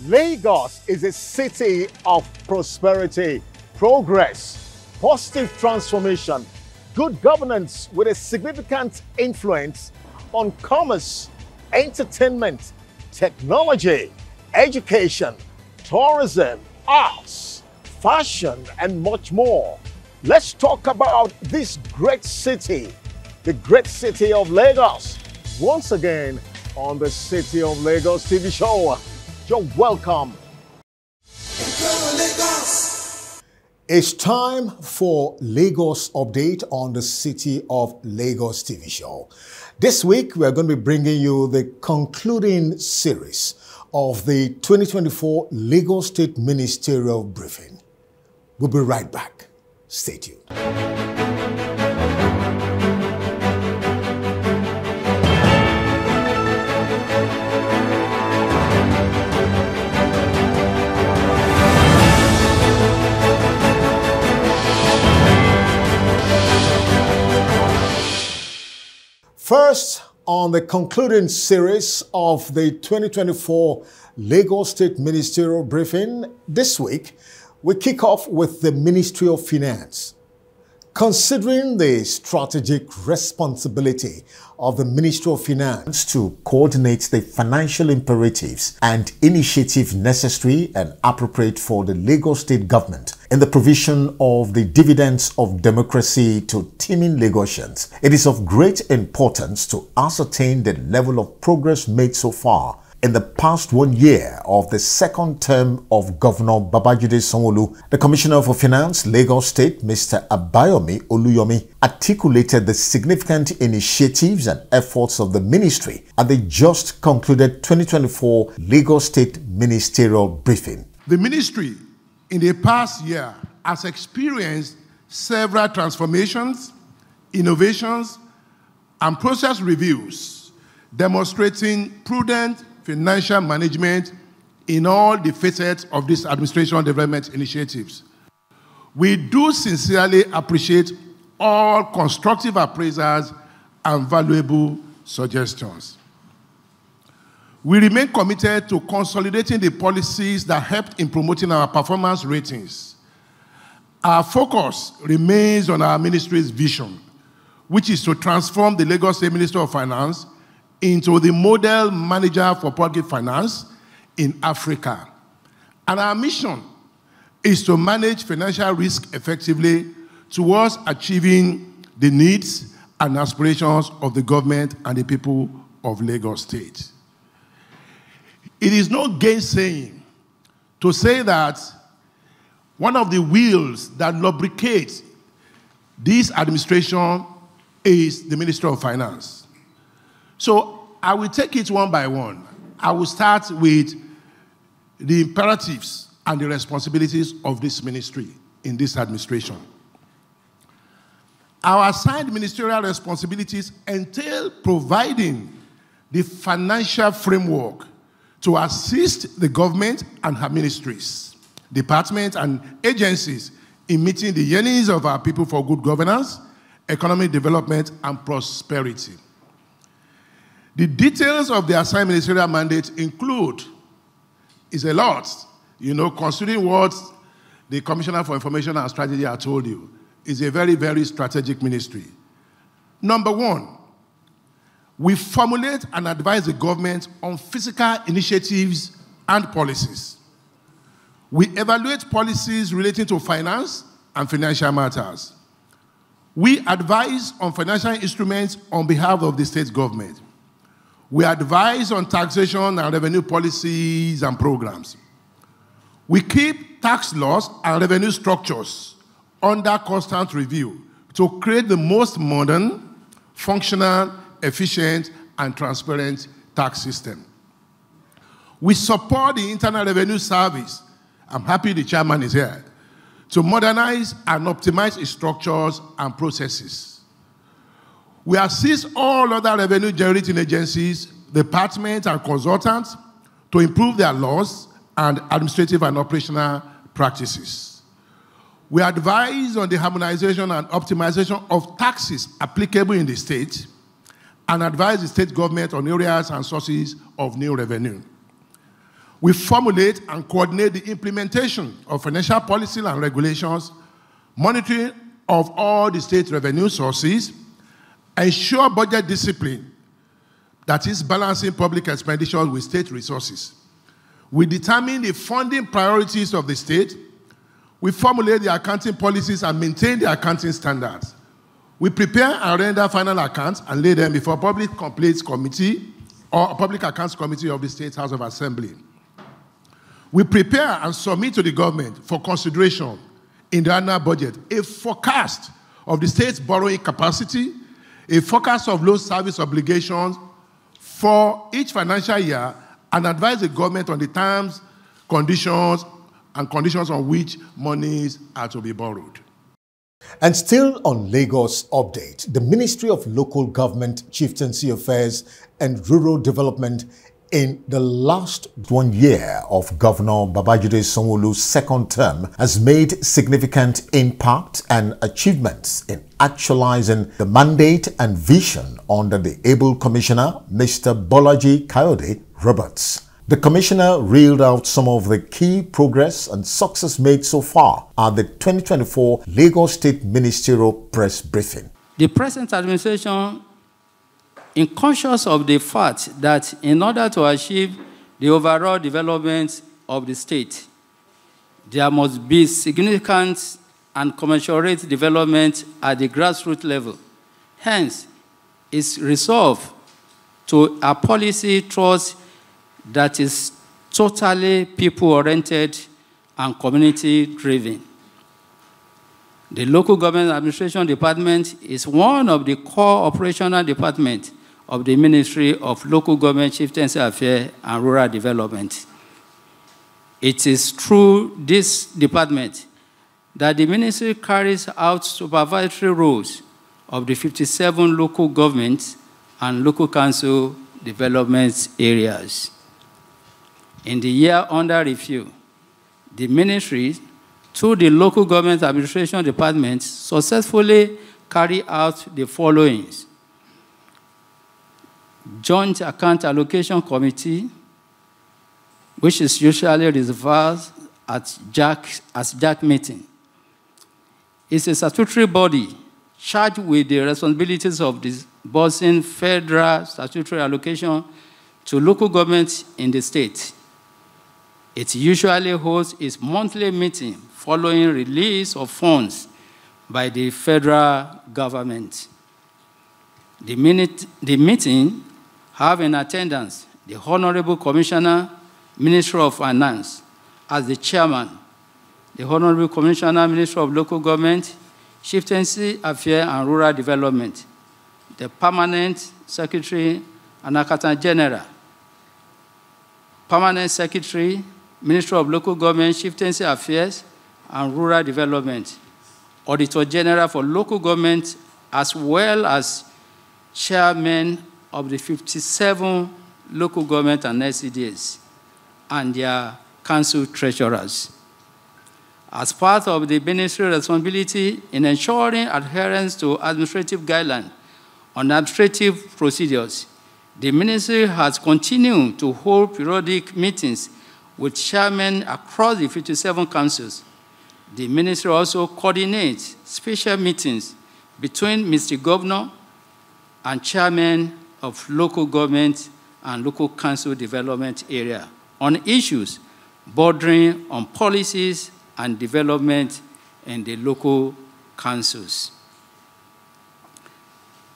Lagos is a city of prosperity, progress, positive transformation, good governance with a significant influence on commerce, entertainment, technology, education, tourism, arts, fashion, and much more. Let's talk about this great city, the great city of Lagos. Once again on the City of Lagos TV show. You're welcome. It's time for Lagos update on the City of Lagos TV show. This week, we're going to be bringing you the concluding series of the 2024 Lagos State Ministerial Briefing. We'll be right back. Stay tuned. First, on the concluding series of the 2024 Lagos State Ministerial Briefing, this week, we kick off with the Ministry of Finance. Considering the strategic responsibility of the Ministry of Finance to coordinate the financial imperatives and initiatives necessary and appropriate for the Lagos State government in the provision of the dividends of democracy to teeming Lagosians, it is of great importance to ascertain the level of progress made so far in the past 1 year of the second term of Governor Babajide Sanwo-Olu. The Commissioner for Finance, Lagos State, Mr. Abayomi Oluyomi, articulated the significant initiatives and efforts of the ministry at the just concluded 2024 Lagos State Ministerial Briefing. The ministry in the past year has experienced several transformations, innovations, and process reviews, demonstrating prudent financial management in all the facets of this administration development initiatives. We do sincerely appreciate all constructive appraisals and valuable suggestions. We remain committed to consolidating the policies that helped in promoting our performance ratings. Our focus remains on our ministry's vision, which is to transform the Lagos State Ministry of Finance into the model manager for public finance in Africa. And our mission is to manage financial risk effectively towards achieving the needs and aspirations of the government and the people of Lagos State. It is no gainsaying to say that one of the wheels that lubricates this administration is the Ministry of Finance. So I will take it one by one. I will start with the imperatives and the responsibilities of this ministry in this administration. Our assigned ministerial responsibilities entail providing the financial framework to assist the government and her ministries, departments, and agencies in meeting the yearnings of our people for good governance, economic development, and prosperity. The details of the assigned ministerial mandate include, is a lot, considering what the Commissioner for Information and Strategy has told you, is a very, very strategic ministry. Number one, we formulate and advise the government on fiscal initiatives and policies. We evaluate policies relating to finance and financial matters. We advise on financial instruments on behalf of the state government. We advise on taxation and revenue policies and programs. We keep tax laws and revenue structures under constant review to create the most modern, functional, efficient, and transparent tax system. We support the Internal Revenue Service, I'm happy the chairman is here, to modernize and optimize its structures and processes. We assist all other revenue-generating agencies, departments, and consultants to improve their laws and administrative and operational practices. We advise on the harmonization and optimization of taxes applicable in the state and advise the state government on areas and sources of new revenue. We formulate and coordinate the implementation of financial policy and regulations, monitoring of all the state revenue sources, ensure budget discipline, that is balancing public expenditures with state resources. We determine the funding priorities of the state. We formulate the accounting policies and maintain the accounting standards. We prepare and render final accounts and lay them before Public Complaints Committee or Public Accounts Committee of the State House of Assembly. We prepare and submit to the government for consideration in the annual budget a forecast of the state's borrowing capacity, a forecast of loan service obligations for each financial year, and advise the government on the terms, conditions on which monies are to be borrowed. And still on Lagos update, the Ministry of Local Government, Chieftaincy Affairs and Rural Development in the last 1 year of Governor Babajide Sanwo-Olu's second term has made significant impact and achievements in actualizing the mandate and vision under the able Commissioner, Mr. Bolaji Kayode Roberts. The Commissioner reeled out some of the key progress and success made so far at the 2024 Lagos State Ministerial Press Briefing. The present administration is conscious of the fact that in order to achieve the overall development of the state, there must be significant and commensurate development at the grassroots level. Hence, it's resolved to a policy towards that is totally people-oriented and community-driven. The Local Government Administration Department is one of the core operational departments of the Ministry of Local Government, Chieftaincy Affairs and Rural Development. It is through this department that the ministry carries out supervisory roles of the 57 local governments and local council development areas. In the year under review, the ministry, through the Local Government Administration Department, successfully carried out the following: Joint Account Allocation Committee, which is usually reserved at JAC meeting. It's a statutory body charged with the responsibilities of disbursing federal statutory allocation to local governments in the state. It usually hosts its monthly meeting following release of funds by the federal government. The meeting have in attendance the Honorable Commissioner, Ministry of Finance, as the chairman, the Honorable Commissioner, Ministry of Local Government, Chieftaincy Affairs and Rural Development, the Permanent Secretary and Accountant General, Permanent Secretary, Ministry of Local Government, Chieftaincy Affairs and Rural Development, Auditor General for Local Government, as well as Chairman of the 57 local government and SCDs and their council treasurers. As part of the ministry's responsibility in ensuring adherence to administrative guidelines on administrative procedures, the ministry has continued to hold periodic meetings with chairmen across the 57 councils. The ministry also coordinates special meetings between Mr. Governor and chairmen of local government and local council development area on issues bordering on policies and development in the local councils.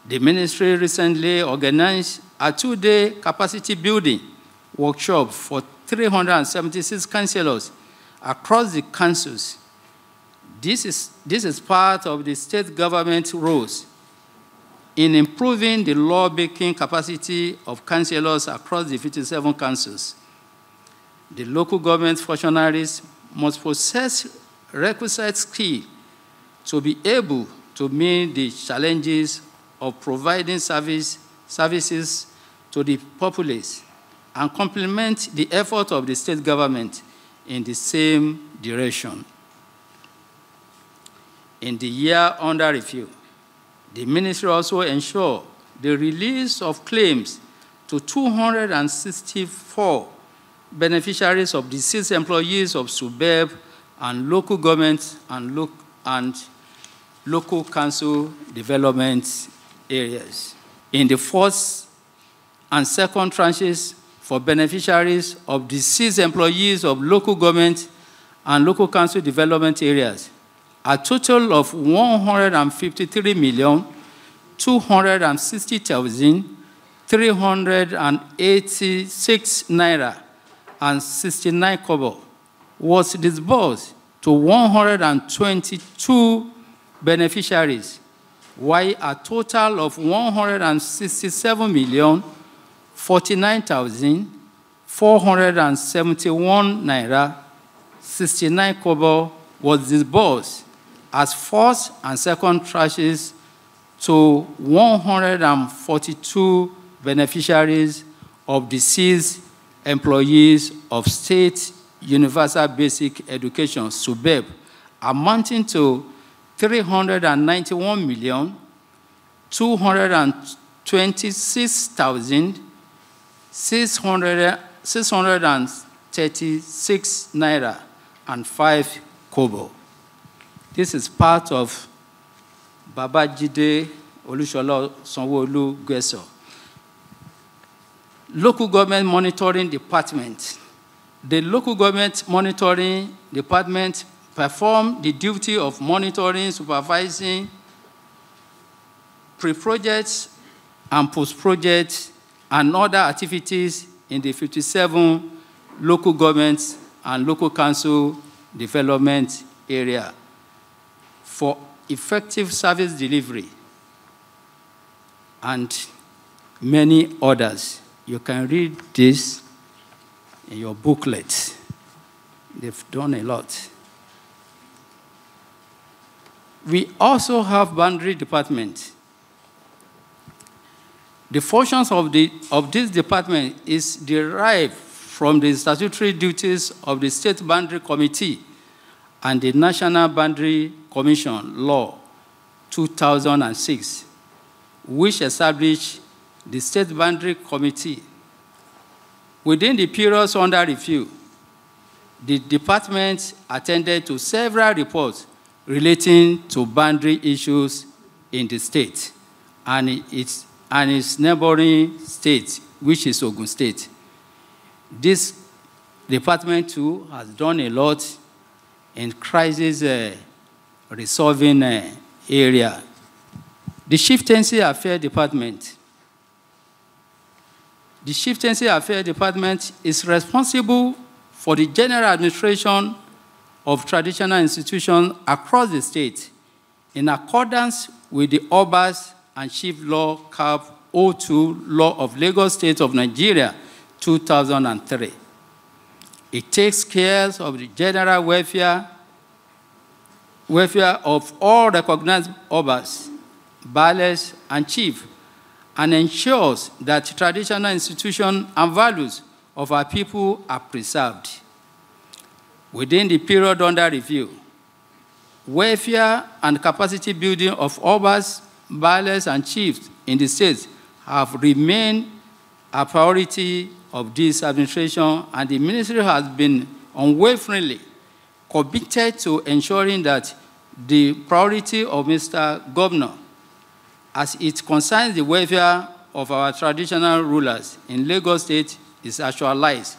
The ministry recently organized a 2-day capacity building workshop for 376 councillors across the councils. This is part of the state government roles in improving the law-making capacity of councillors across the 57 councils. The local government functionaries must possess requisite skill to be able to meet the challenges of providing services to the populace and complement the effort of the state government in the same direction. In the year under review, the ministry also ensured the release of claims to 264 beneficiaries of deceased employees of SUBEB and local government and local council development areas. In the first and second tranches for beneficiaries of deceased employees of local government and local council development areas, a total of 153,260,386 naira and 69 kobo was disbursed to 122 beneficiaries, while a total of 167,049,471 naira 69 kobo was disbursed as first and second tranches to 142 beneficiaries of deceased employees of State Universal Basic Education, SUBEB, amounting to 391,226,636 naira and 5 kobo. This is part of Babajide Olushola Sanwo-Olu Gweso. Local Government Monitoring Department. The Local Government Monitoring Department performed the duty of monitoring, supervising pre-projects and post-projects and other activities in the 57 local governments and local council development area for effective service delivery and many others. You can read this in your booklet. They've done a lot. We also have boundary department. The functions of this department is derived from the statutory duties of the State Boundary Committee and the National Boundary Commission Law 2006, which established the State Boundary Committee. Within the periods under review, the department attended to several reports relating to boundary issues in the state and its neighboring state, which is Ogun State. This department, too, has done a lot in crisis resolving area. The Chieftaincy Affairs Department. The Chieftaincy Affairs Department is responsible for the general administration of traditional institutions across the state in accordance with the Obas and Chief Law Cap 02 Law of Lagos State of Nigeria 2003. It takes care of the general welfare of all recognized Obas, Baales, and Chief, and ensures that traditional institutions and values of our people are preserved. Within the period under review, welfare and capacity building of Obas, Baales, and Chiefs in the state have remained a priority of this administration, and the ministry has been unwaveringly committed to ensuring that the priority of Mr. Governor, as it concerns the welfare of our traditional rulers in Lagos State, is actualized.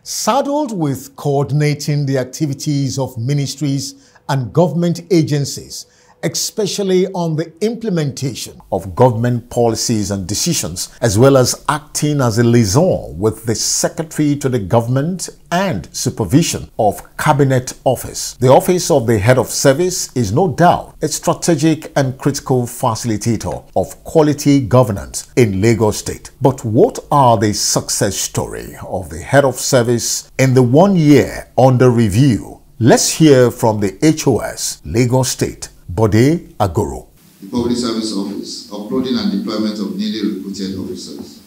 Saddled with coordinating the activities of ministries and government agencies, especially on the implementation of government policies and decisions, as well as acting as a liaison with the Secretary to the Government and supervision of Cabinet Office. The Office of the Head of Service is no doubt a strategic and critical facilitator of quality governance in Lagos State. But what are the success story of the Head of Service in the 1 year under review? Let's hear from the HOS, Lagos State, Bode Agoro. The Public Service Office, uploading and deployment of newly recruited officers.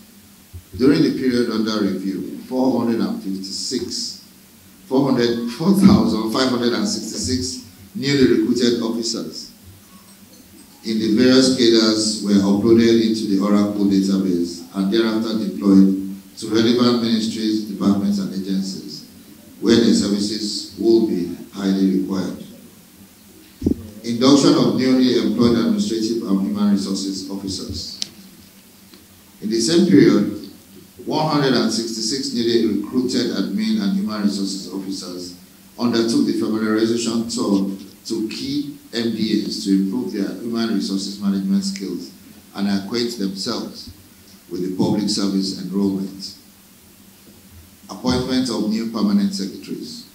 During the period under review, 4,566 newly recruited officers in the various cadres were uploaded into the Oracle database and thereafter deployed to relevant ministries, departments, and agencies where their services will be highly required. Induction of newly employed administrative and human resources officers. In the same period, 166 newly recruited admin and human resources officers undertook the familiarization tour to key MDAs to improve their human resources management skills and acquaint themselves with the public service enrollment. Appointment of new permanent secretaries.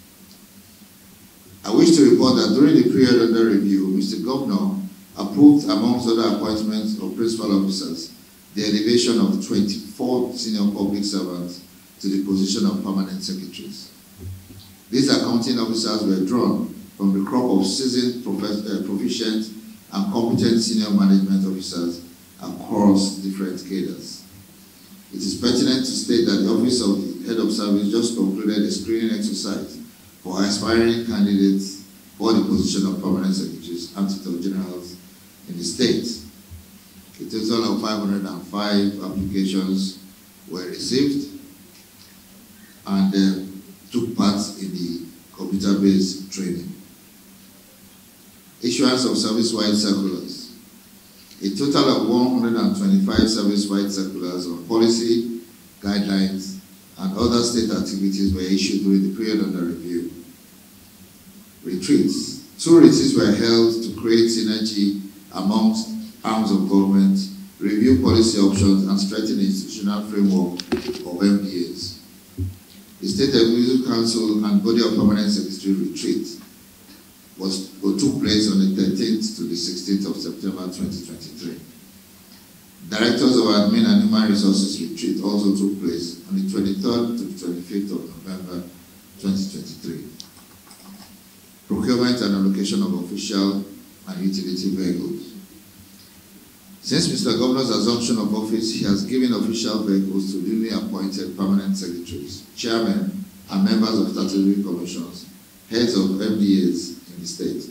I wish to report that during the period under review, Mr. Governor approved, amongst other appointments of principal officers, the elevation of 24 senior public servants to the position of permanent secretaries. These accounting officers were drawn from the crop of seasoned, proficient, and competent senior management officers across different cadres. It is pertinent to state that the Office of the Head of Service just concluded a screening exercise for aspiring candidates for the position of permanent secretaries and Secretary Generals in the state. A total of 505 applications were received and took part in the computer-based training. Issuance of service-wide circulars. A total of 125 service-wide circulars on policy, guidelines, and other state activities were issued during the period under review. Retreats. 2 retreats were held to create synergy amongst arms of government, review policy options, and strengthen the institutional framework of MPAs. The State Executive Council and Body of Permanent Secretary retreat took place on the 13th to the 16th of September 2023. Directors of Admin and Human Resources retreat also took place on the 23rd to the 25th of November 2023. Procurement and allocation of official and utility vehicles. Since Mr. Governor's assumption of office, he has given official vehicles to newly appointed permanent secretaries, chairmen, and members of statutory commissions, heads of MDAs in the state.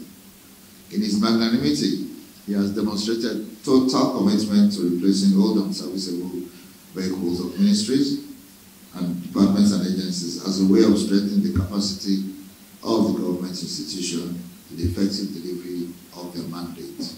In his magnanimity, he has demonstrated total commitment to replacing old and serviceable vehicles of ministries and departments and agencies as a way of strengthening the capacity of the government institution to the effective delivery of their mandate.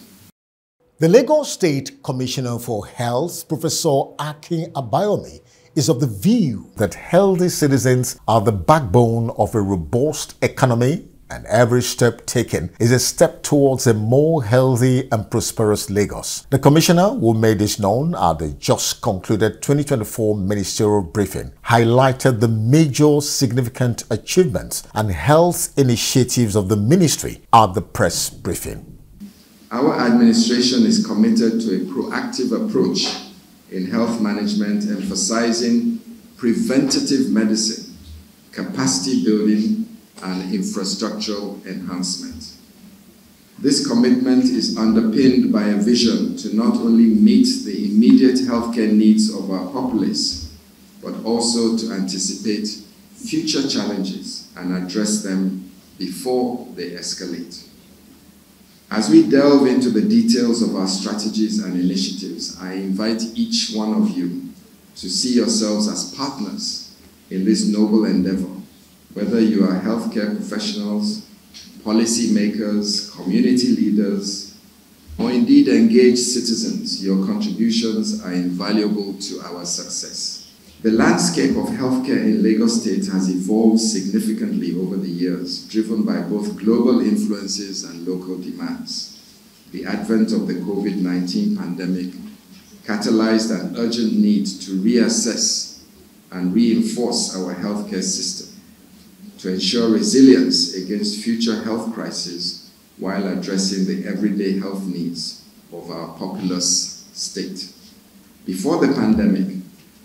The Lagos State Commissioner for Health, Professor Akin Abayomi, is of the view that healthy citizens are the backbone of a robust economy, and every step taken is a step towards a more healthy and prosperous Lagos. The Commissioner, who made this known at the just concluded 2024 ministerial briefing, highlighted the major significant achievements and health initiatives of the ministry at the press briefing. Our administration is committed to a proactive approach in health management, emphasizing preventative medicine, capacity building, and infrastructural enhancement. This commitment is underpinned by a vision to not only meet the immediate healthcare needs of our populace, but also to anticipate future challenges and address them before they escalate. As we delve into the details of our strategies and initiatives, I invite each one of you to see yourselves as partners in this noble endeavor. Whether you are healthcare professionals, policy makers, community leaders, or indeed engaged citizens, your contributions are invaluable to our success. The landscape of healthcare in Lagos State has evolved significantly over the years, driven by both global influences and local demands. The advent of the COVID-19 pandemic catalyzed an urgent need to reassess and reinforce our healthcare system to ensure resilience against future health crises while addressing the everyday health needs of our populous state. Before the pandemic,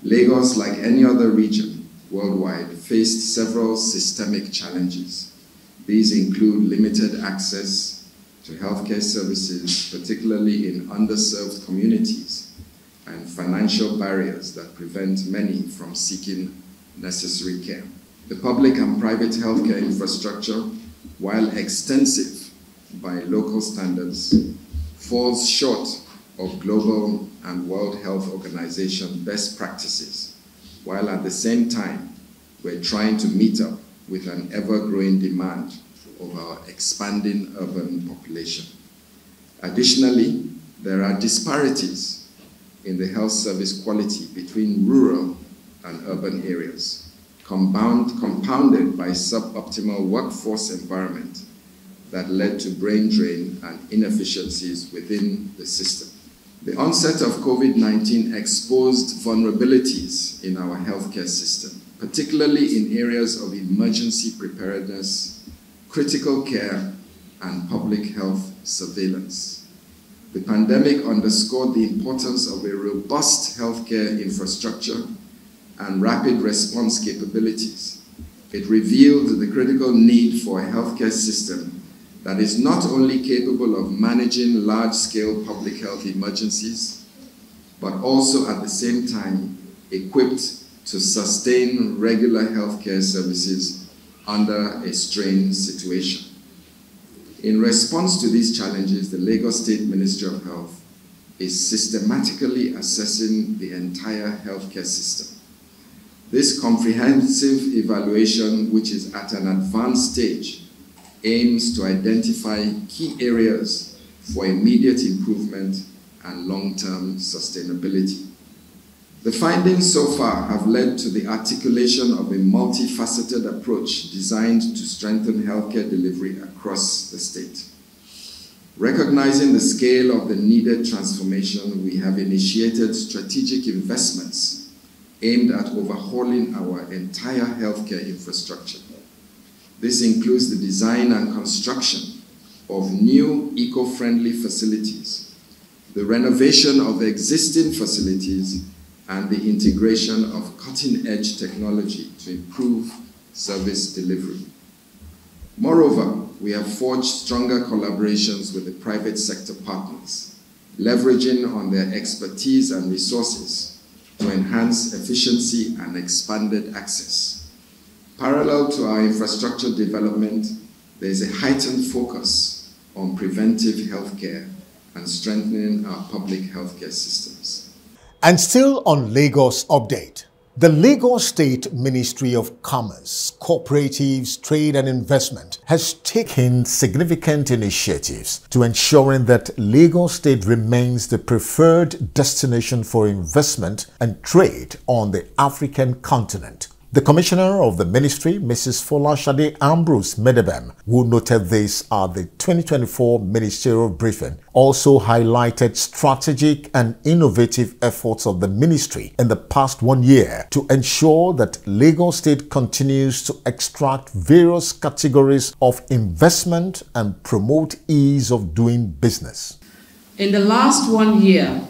Lagos, like any other region worldwide, faced several systemic challenges. These include limited access to healthcare services, particularly in underserved communities, and financial barriers that prevent many from seeking necessary care. The public and private healthcare infrastructure, while extensive by local standards, falls short of global and World Health Organization best practices while at the same time we're trying to meet up with an ever-growing demand of our expanding urban population. Additionally, there are disparities in the health service quality between rural and urban areas, compounded by suboptimal workforce environment that led to brain drain and inefficiencies within the system. The onset of COVID-19 exposed vulnerabilities in our healthcare system, particularly in areas of emergency preparedness, critical care, and public health surveillance. The pandemic underscored the importance of a robust healthcare infrastructure and rapid response capabilities. It revealed the critical need for a healthcare system that is not only capable of managing large-scale public health emergencies, but also at the same time equipped to sustain regular healthcare services under a strained situation. In response to these challenges, the Lagos State Ministry of Health is systematically assessing the entire healthcare system. This comprehensive evaluation, which is at an advanced stage, aims to identify key areas for immediate improvement and long-term sustainability. The findings so far have led to the articulation of a multifaceted approach designed to strengthen healthcare delivery across the state. Recognizing the scale of the needed transformation, we have initiated strategic investments aimed at overhauling our entire healthcare infrastructure. This includes the design and construction of new eco-friendly facilities, the renovation of existing facilities, and the integration of cutting-edge technology to improve service delivery. Moreover, we have forged stronger collaborations with the private sector partners, leveraging on their expertise and resources to enhance efficiency and expanded access. Parallel to our infrastructure development, there is a heightened focus on preventive healthcare and strengthening our public healthcare systems. And still on Lagos update, the Lagos State Ministry of Commerce, Cooperatives, Trade and Investment has taken significant initiatives to ensuring that Lagos State remains the preferred destination for investment and trade on the African continent. The Commissioner of the Ministry, Mrs. Folashade Ambrose Medebem, who noted this at the 2024 ministerial briefing, also highlighted strategic and innovative efforts of the ministry in the past 1 year to ensure that Lagos State continues to extract various categories of investment and promote ease of doing business. In the last 1 year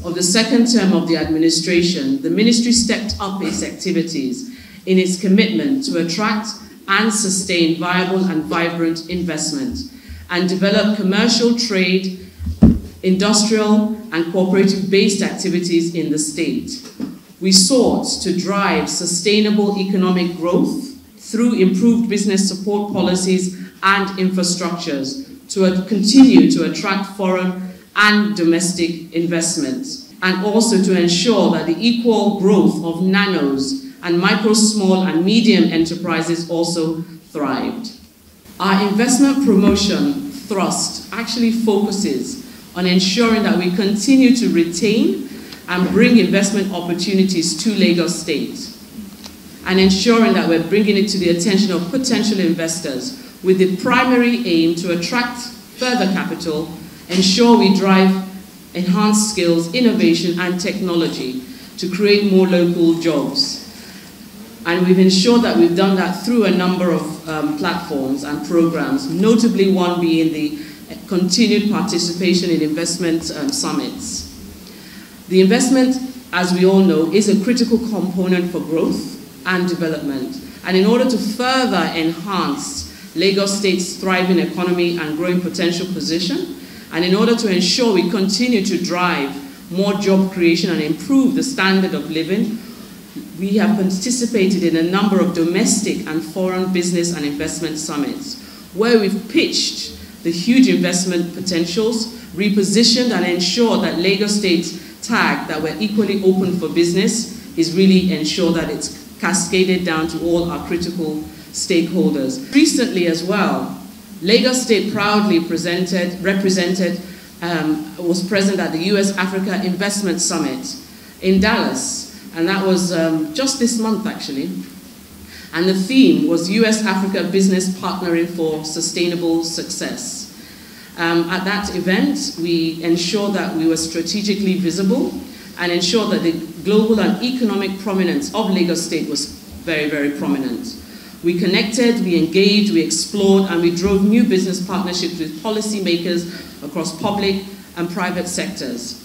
of the second term of the administration, the ministry stepped up its activities in its commitment to attract and sustain viable and vibrant investment and develop commercial, trade, industrial and cooperative-based activities in the state. We sought to drive sustainable economic growth through improved business support policies and infrastructures to continue to attract foreign and domestic investments, and also to ensure that the equal growth of nanos and micro, small and medium enterprises also thrived. Our investment promotion thrust actually focuses on ensuring that we continue to retain and bring investment opportunities to Lagos State, and ensuring that we're bringing it to the attention of potential investors with the primary aim to attract further capital, ensure we drive enhanced skills, innovation and technology to create more local jobs. And we've ensured that we've done that through a number of platforms and programs, notably one being the continued participation in investment summits. The investment, as we all know, is a critical component for growth and development. And in order to further enhance Lagos State's thriving economy and growing potential position, and in order to ensure we continue to drive more job creation and improve the standard of living, we have participated in a number of domestic and foreign business and investment summits, where we've pitched the huge investment potentials, repositioned and ensured that Lagos State's tag that we're equally open for business is really ensure that it's cascaded down to all our critical stakeholders. Recently as well, Lagos State proudly was present at the US Africa Investment Summit in Dallas, and that was just this month actually. And the theme was US Africa Business Partnering for Sustainable Success. At that event, we ensured that we were strategically visible and ensured that the global and economic prominence of Lagos State was very, very prominent. We connected, we engaged, we explored, and we drove new business partnerships with policymakers across public and private sectors.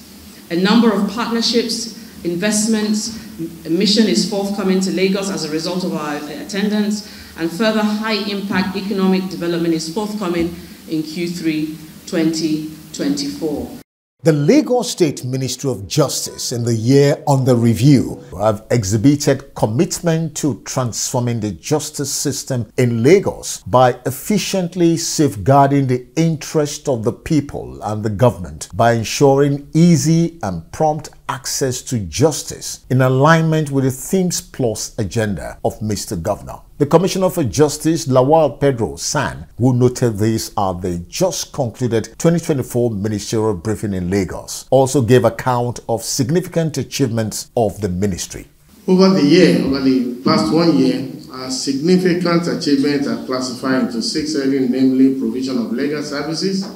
A number of partnerships, investments, a mission is forthcoming to Lagos as a result of our attendance, and further high-impact economic development is forthcoming in Q3 2024. The Lagos State Ministry of Justice in the year under review have exhibited commitment to transforming the justice system in Lagos by efficiently safeguarding the interest of the people and the government by ensuring easy and prompt access to justice in alignment with the Themes Plus agenda of Mr. Governor. The Commissioner for Justice, Lawal Pedro San, who noted this at the just concluded 2024 ministerial briefing in Lagos, also gave account of significant achievements of the ministry. Over the past 1 year, our significant achievements are classified into 6 areas, namely provision of legal services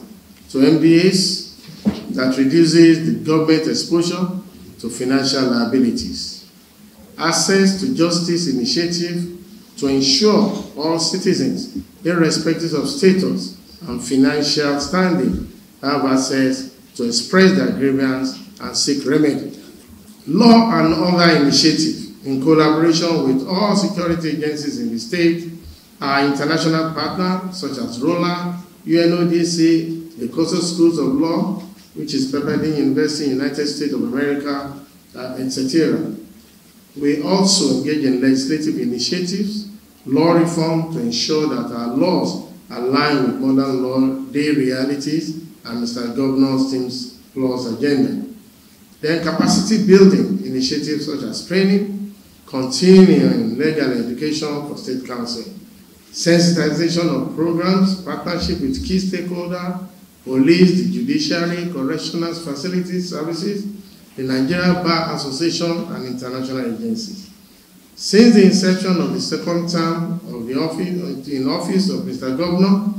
to MDAs that reduces the government exposure to financial liabilities, access to justice initiative to ensure all citizens, irrespective of status and financial standing, have access to express their grievance and seek remedy. Law and other initiatives in collaboration with all security agencies in the state, our international partners such as ROLA, UNODC, the Coastal Schools of Law, which is Pepperdine University in the United States of America, etc. We also engage in legislative initiatives, law reform to ensure that our laws align with modern law day realities and Mr. Governor's Themes Plus agenda. Then capacity building initiatives such as training, continuing legal education for state council, sensitization of programs, partnership with key stakeholders, police, the judiciary, correctional facilities services, the Nigerian Bar Association, and international agencies. Since the inception of the second term of the office of Mr. Governor,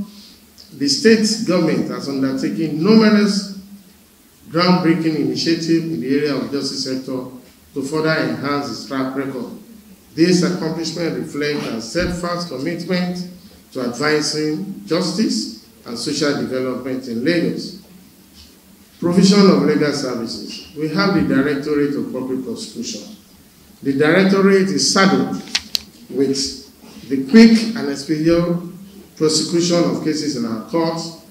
the state government has undertaken numerous groundbreaking initiatives in the area of justice sector to further enhance its track record. This accomplishment reflects our steadfast commitment to advancing justice and social development in Lagos. Provision of legal services. We have the Directorate of Public Prosecution. The Directorate is saddled with the quick and expedient prosecution of cases in our courts.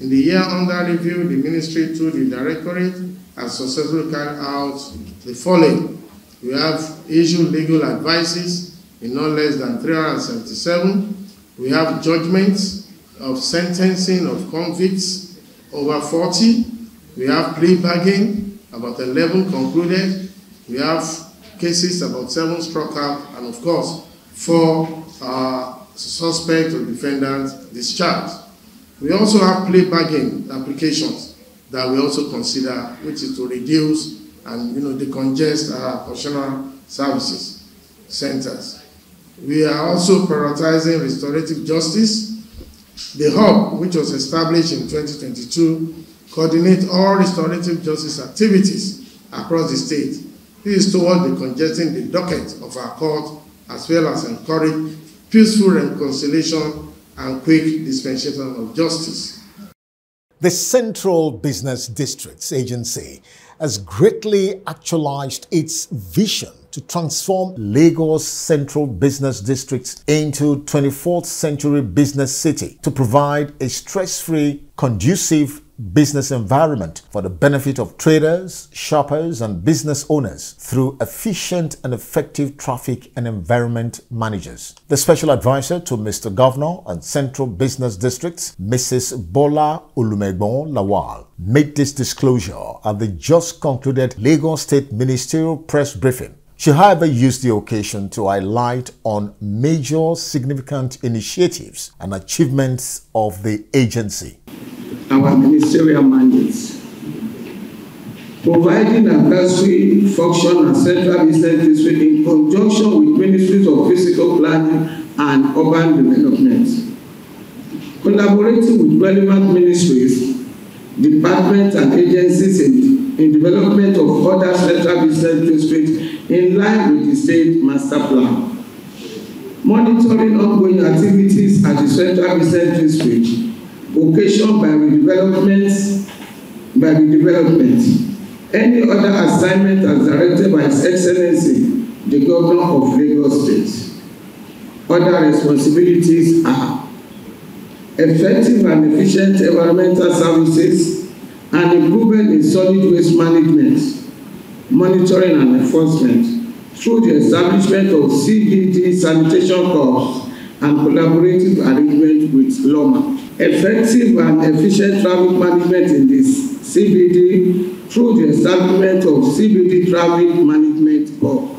In the year under review, the Ministry through the Directorate has successfully carried out the following. We have issued legal advices in no less than 377. We have judgments of sentencing of convicts over 40. We have plea bargain, about 11 concluded. We have cases, about 7 struck out, and of course, 4 suspects or defendants discharged. We also have plea bargain applications that we also consider, which is to reduce and decongest our correctional services centers. We are also prioritizing restorative justice. The hub, which was established in 2022, coordinate all restorative justice activities across the state. This is toward decongesting the docket of our court, as well as encourage peaceful reconciliation and quick dispensation of justice. The Central Business Districts Agency has greatly actualized its vision to transform Lagos Central Business Districts into 24th century business city to provide a stress-free, conducive business environment for the benefit of traders, shoppers, and business owners through efficient and effective traffic and environment managers. The Special Advisor to Mr. Governor and Central Business Districts, Mrs. Bola Olumegbon Lawal, made this disclosure at the just concluded Lagos State Ministerial Press Briefing. She, however, used the occasion to highlight on major significant initiatives and achievements of the agency. Our ministerial mandates: providing a nursery function and central business district in conjunction with ministries of physical planning and urban development, collaborating with relevant ministries, departments and agencies in development of other central business districts in line with the state master plan, monitoring ongoing activities at the central business district occasioned by redevelopment, any other assignment as directed by His Excellency, the Governor of Lagos State. Other responsibilities are effective and efficient environmental services and improvement in solid waste management, monitoring and enforcement through the establishment of CBD sanitation corps and collaborative arrangement with LOMA. Effective and efficient traffic management in this CBD through the establishment of CBD traffic management corps.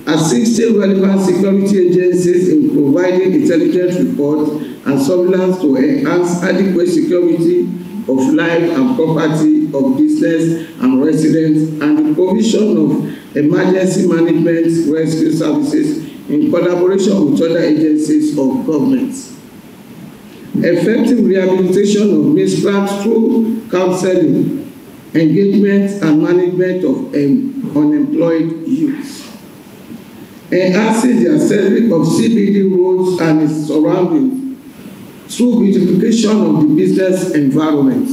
Assisting relevant security agencies in providing intelligence reports and surveillance to enhance adequate security of life and property of business and residents, and the provision of emergency management rescue services in collaboration with other agencies of government. Effective rehabilitation of miscreants through counseling, engagement and management of unemployed youth. Enhancing the aesthetic of CBD roads and its surroundings through beautification of the business environment.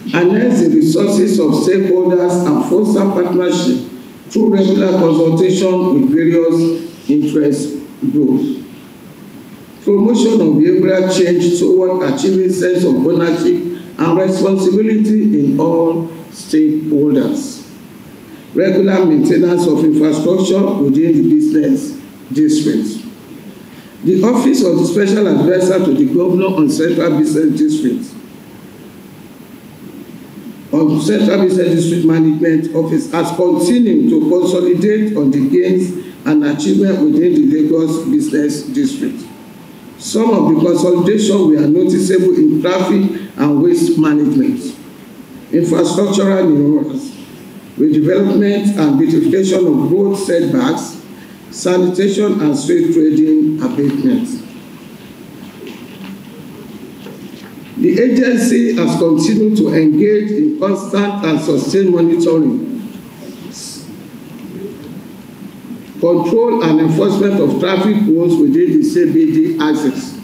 Enhance the resources of stakeholders and foster partnership through regular consultation with various interest groups. Promotion of behavioral change toward achieving sense of ownership and responsibility in all stakeholders. Regular maintenance of infrastructure within the business districts. The Office of the Special Advisor to the Governor on Central Business Districts, of Central Business District Management Office, has continued to consolidate on the gains and achievements within the Lagos Business District. Some of the consolidation were noticeable in traffic and waste management, infrastructural renewals, redevelopment and beautification of road setbacks, sanitation and street trading abatement. The agency has continued to engage in constant and sustained monitoring, control and enforcement of traffic rules within the CBD axis,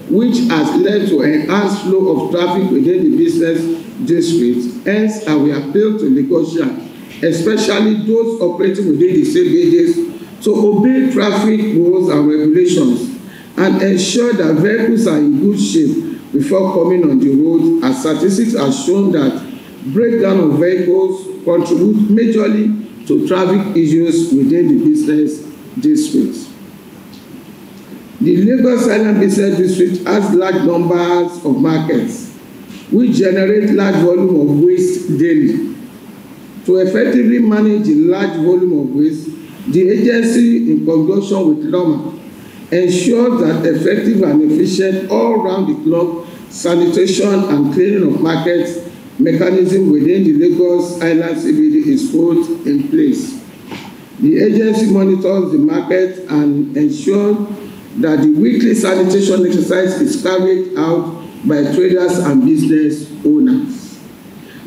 which has led to enhanced flow of traffic within the business district. Hence, we appeal to Lagosians, especially those operating within the CBDs, to obey traffic rules and regulations and ensure that vehicles are in good shape before coming on the road, as statistics have shown that breakdown of vehicles contribute majorly to traffic issues within the business districts. The Lagos Island Business District has large numbers of markets which generate large volume of waste daily. To effectively manage a large volume of waste, the agency, in conjunction with LOMA, ensures that effective and efficient all-round-the-clock sanitation and cleaning of markets mechanism within the Lagos Island CBD is put in place. The agency monitors the market and ensures that the weekly sanitation exercise is carried out by traders and business owners.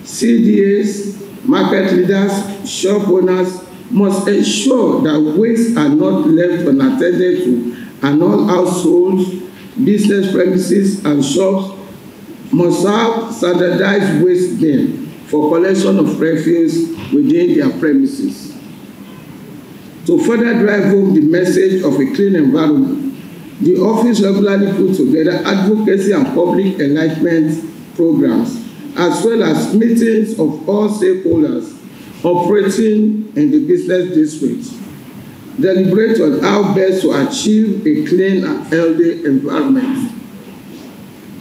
CDAs, market leaders, shop owners must ensure that wastes are not left unattended to, and all households, business premises and shops must have standardized waste bin for collection of refuse within their premises. To further drive home the message of a clean environment, the office regularly puts together advocacy and public enlightenment programs, as well as meetings of all stakeholders operating in the business district, deliberate on how best to achieve a clean and healthy environment.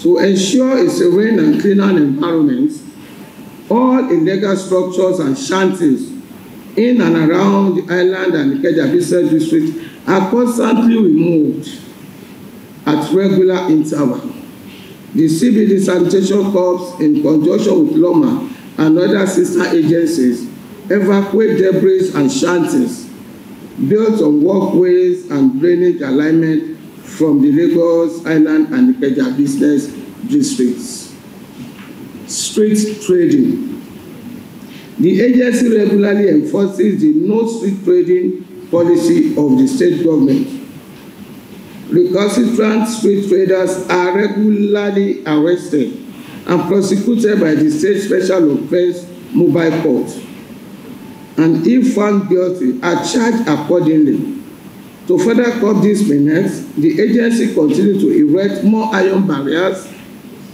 To ensure a serene and cleaner environment, all illegal structures and shanties in and around the island and Ikeja business district are constantly removed at regular intervals. The CBD Sanitation Corps, in conjunction with LOMA and other sister agencies, evacuate debris and shanties built on walkways and drainage alignment from the Lagos Island and Ikeja business districts. Street trading. The agency regularly enforces the no street trading policy of the state government. Recalcitrant street traders are regularly arrested and prosecuted by the state special offense mobile court, and if found guilty are charged accordingly. To further curb these menace, the agency continues to erect more iron barriers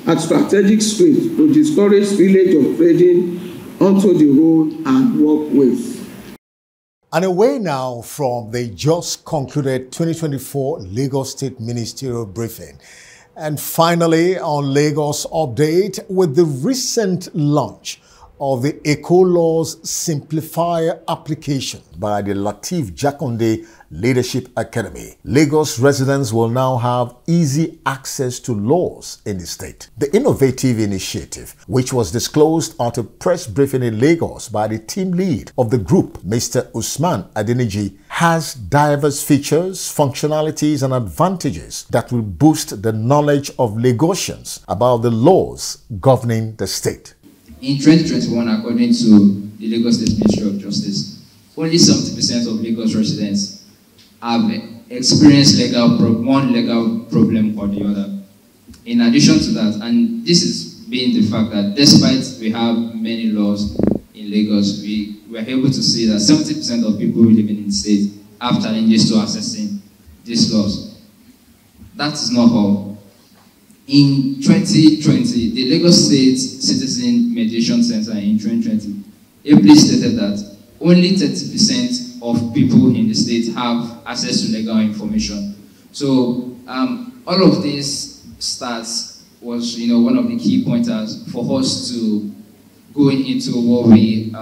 at strategic streets to discourage spillage of trading onto the road and walkways. And away now from the just concluded 2024 Lagos State Ministerial Briefing. And finally, on Lagos Update, with the recent launch of the Eco-Laws Simplifier application by the Lateef Jakonde Leadership Academy, Lagos residents will now have easy access to laws in the state. The innovative initiative, which was disclosed at a press briefing in Lagos by the team lead of the group, Mr. Usman Adeniji, has diverse features, functionalities, and advantages that will boost the knowledge of Lagosians about the laws governing the state. In 2021, according to the Lagos State Ministry of Justice, only 70% of Lagos residents have experienced one legal problem or the other. In addition to that, and this is being the fact that despite we have many laws in Lagos, we were able to see that 70% of people living in the state have challenges to accessing these laws. That is not all. In 2020, the Lagos State Citizen Mediation Center in 2020 ably stated that only 30% of people in the state have access to legal information. So all of these stats was, one of the key pointers for us to going into what we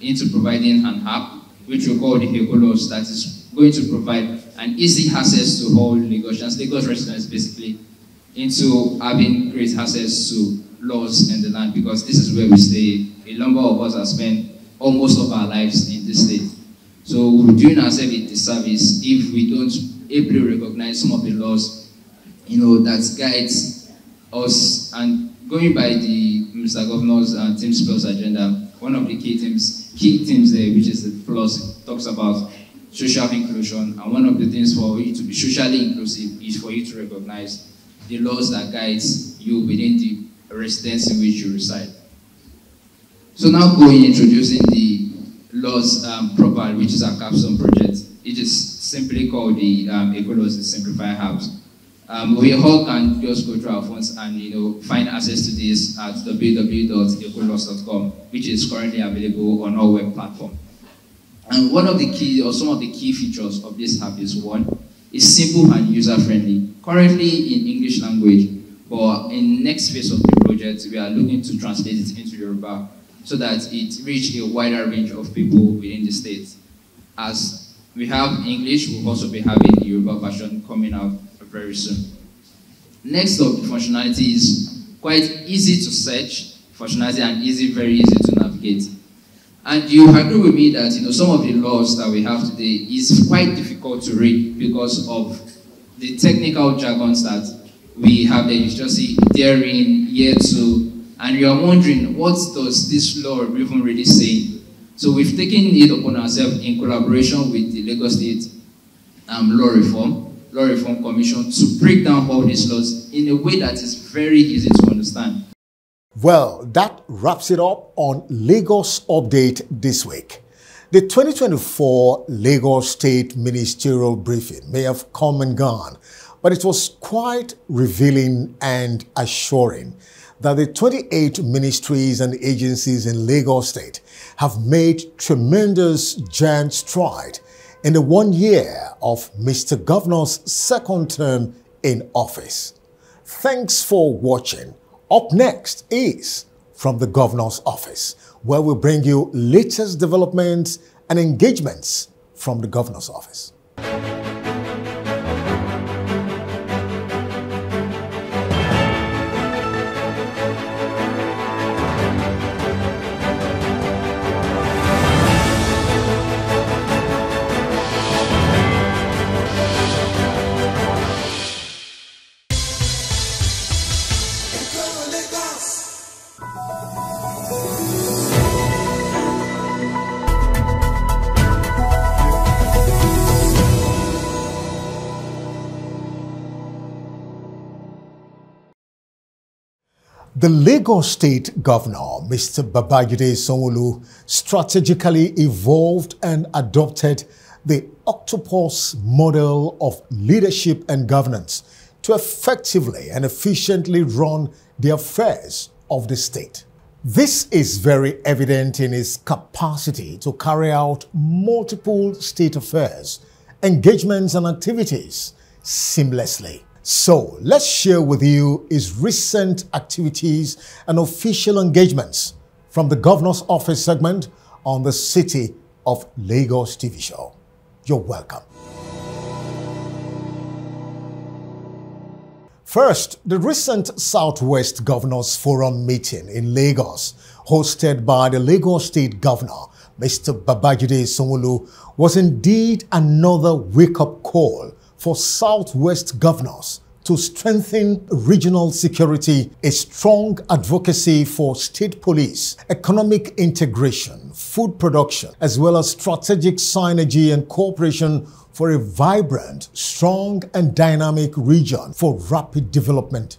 into providing an app, which we call the Eco-Laws, that is going to provide an easy access to all Lagosians, Lagos residents basically, into having great access to laws in the land, because this is where we stay. A number of us have spent almost of our lives in this state. So we're doing ourselves a disservice if we don't ably recognize some of the laws, that guides us. And going by the Mr. Governor's Teams Plus agenda, one of the key themes there, which is the plus, talks about social inclusion. And one of the things for you to be socially inclusive is for you to recognize the laws that guides you within the residence in which you reside. So now introducing the laws proper, which is our capstone project. It is simply called the Eco-Laws Simplifier Hubs. We all can just go through our phones and find access to this at www.ecolaws.com, which is currently available on our web platform. And one of the key, or some of the key features of this hub is one, is simple and user-friendly. Currently in English language, but in next phase of the project, we are looking to translate it into Yoruba so that it reaches a wider range of people within the state. As we have English, we'll also be having the Yoruba version coming out very soon. Next up, the functionality is quite easy to search, functionality, and very easy to navigate. And you agree with me that some of the laws that we have today is quite difficult to read because of the technical jargons that we have there. You just see therein, year to, and you are wondering, what does this law even really say? So we've taken it upon ourselves in collaboration with the Lagos State Law Reform Commission to break down all these laws in a way that is very easy to understand. Well, that wraps it up on Lagos Update this week. The 2024 Lagos State Ministerial Briefing may have come and gone, but it was quite revealing and assuring that the 28 ministries and agencies in Lagos State have made tremendous giant stride in the 1 year of Mr. Governor's second term in office. Thanks for watching. Up next is From the Governor's Office, where we bring you latest developments and engagements from the governor's office. The Lagos State Governor, Mr. Babajide Sanwo-Olu, strategically evolved and adopted the octopus model of leadership and governance to effectively and efficiently run the affairs of the state. This is very evident in his capacity to carry out multiple state affairs, engagements and activities seamlessly. So let's share with you his recent activities and official engagements from the Governor's Office segment on the City of Lagos TV show. You're welcome. First, the recent Southwest Governors Forum meeting in Lagos, hosted by the Lagos State Governor, Mr. Babajide Sanwo-Olu, was indeed another wake-up call for Southwest governors to strengthen regional security, a strong advocacy for state police, economic integration, food production, as well as strategic synergy and cooperation for a vibrant, strong and dynamic region for rapid development.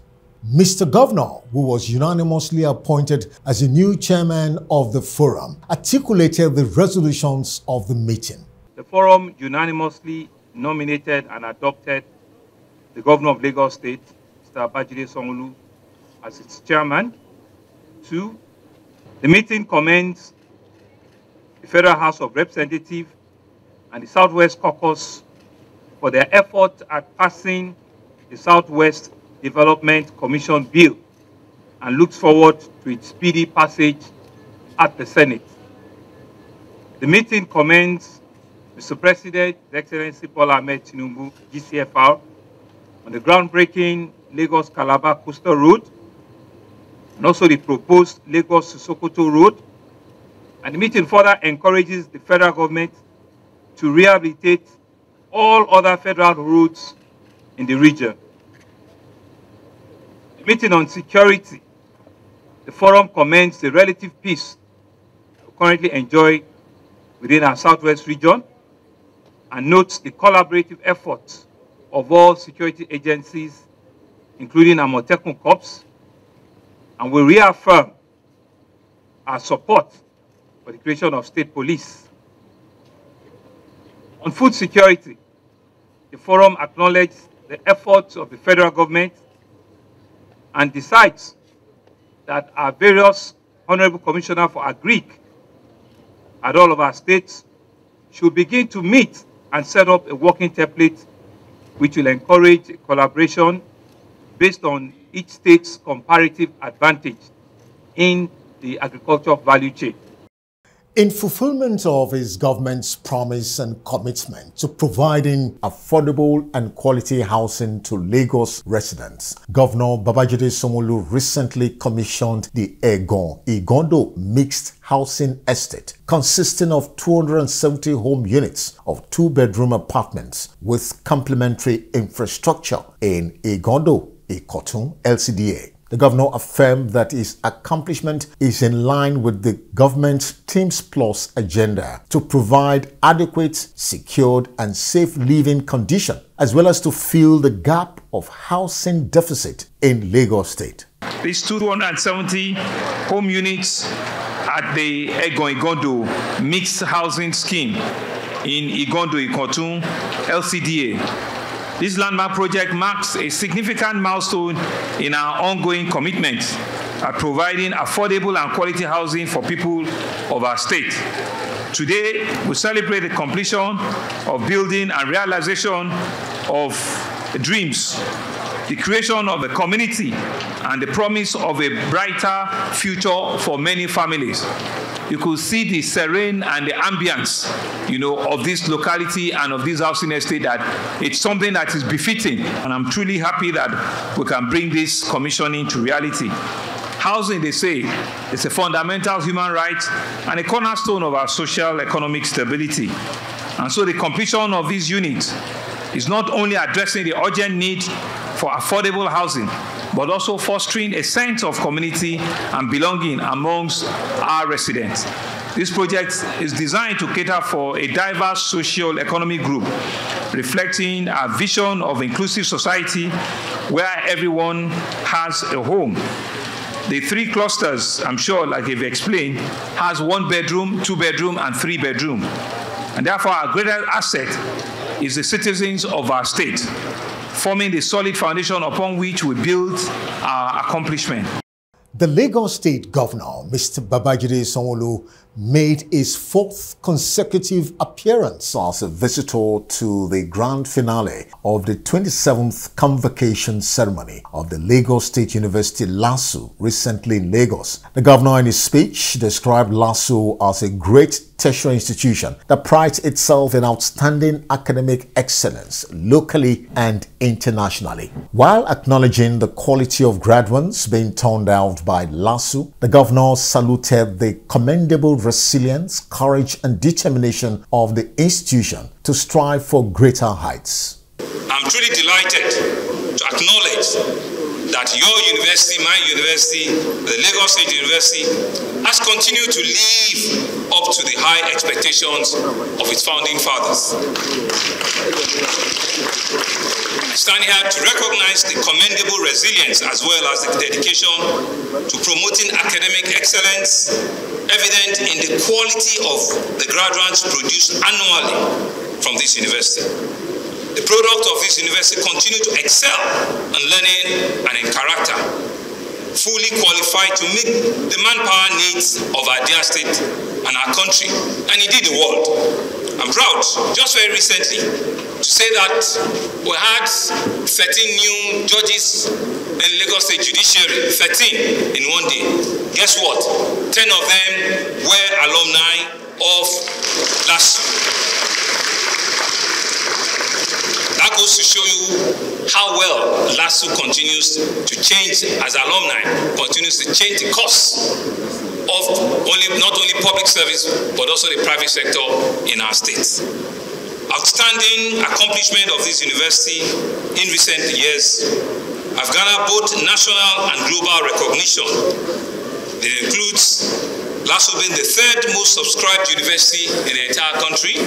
Mr. Governor, who was unanimously appointed as the new chairman of the forum, articulated the resolutions of the meeting. The forum unanimously nominated and adopted the Governor of Lagos State, Mr. Babajide Sanwo-Olu, as its chairman. 2, the meeting commends the Federal House of Representatives and the Southwest Caucus for their effort at passing the Southwest Development Commission Bill and looks forward to its speedy passage at the Senate. The meeting commends Mr. President, His Excellency Bola Ahmed Tinubu, GCFR, on the groundbreaking Lagos-Calabar Coastal Road, and also the proposed Lagos-Sokoto Road. And the meeting further encourages the federal government to rehabilitate all other federal roads in the region. The meeting on security, the forum commends the relative peace we currently enjoy within our Southwest region and notes the collaborative efforts of all security agencies, including Amotekun Corps, and will reaffirm our support for the creation of state police. On food security, the forum acknowledged the efforts of the federal government and decides that our various Honorable Commissioner for Agric at all of our states should begin to meet and set up a working template which will encourage collaboration based on each state's comparative advantage in the agricultural value chain. In fulfillment of his government's promise and commitment to providing affordable and quality housing to Lagos residents, Governor Babajide Sanwo-Olu recently commissioned the Igondo Mixed Housing Estate, consisting of 270 home units of 2-bedroom apartments with complementary infrastructure in Igondo, Ikotun, LCDA. The governor affirmed that his accomplishment is in line with the government's Teams Plus agenda to provide adequate, secured and safe living conditions, as well as to fill the gap of housing deficit in Lagos State. These 270 home units at the Igondo Mixed Housing Scheme in Igondo, Ikotun, LCDA. This landmark project marks a significant milestone in our ongoing commitment at providing affordable and quality housing for people of our state. Today, we celebrate the completion of building and realization of dreams the creation of a community and the promise of a brighter future for many families. You could see the serene and the ambience, of this locality and of this housing estate, that it's something that is befitting. And I'm truly happy that we can bring this commissioning to reality. Housing, they say, is a fundamental human right and a cornerstone of our social economic stability. And so the completion of this unit is not only addressing the urgent need for affordable housing, but also fostering a sense of community and belonging amongst our residents. This project is designed to cater for a diverse social economic group, reflecting our vision of inclusive society where everyone has a home. The 3 clusters, I'm sure, like you've explained, has 1 bedroom, 2 bedroom, and 3 bedroom. And therefore, our greatest asset is the citizens of our state, forming the solid foundation upon which we build our accomplishment. The Lagos State Governor, Mr. Babajide Sanwo-Olu, made his 4th consecutive appearance as a visitor to the grand finale of the 27th convocation ceremony of the Lagos State University LASU recently in Lagos. The governor in his speech described LASU as a great tertiary institution that prides itself in outstanding academic excellence locally and internationally. While acknowledging the quality of graduates being turned out by LASU, the governor saluted the commendable resilience, courage and determination of the institution to strive for greater heights. I'm truly delighted to acknowledge that your university, my university, the Lagos State University, has continued to live up to the high expectations of its founding fathers. I stand here to recognize the commendable resilience as well as the dedication to promoting academic excellence, evident in the quality of the graduates produced annually from this university. The product of this university continue to excel in learning and in character, fully qualified to meet the manpower needs of our dear state and our country, and indeed the world. I'm proud, just very recently, to say that we had 13 new judges in Lagos State Judiciary, 13 in one day. Guess what? 10 of them were alumni of LASU. That goes to show you how well LASU continues to change as alumni, continues to change the course of not only public service, but also the private sector in our states. Outstanding accomplishment of this university in recent years have garnered both national and global recognition. It includes LASU being the 3rd most subscribed university in the entire country,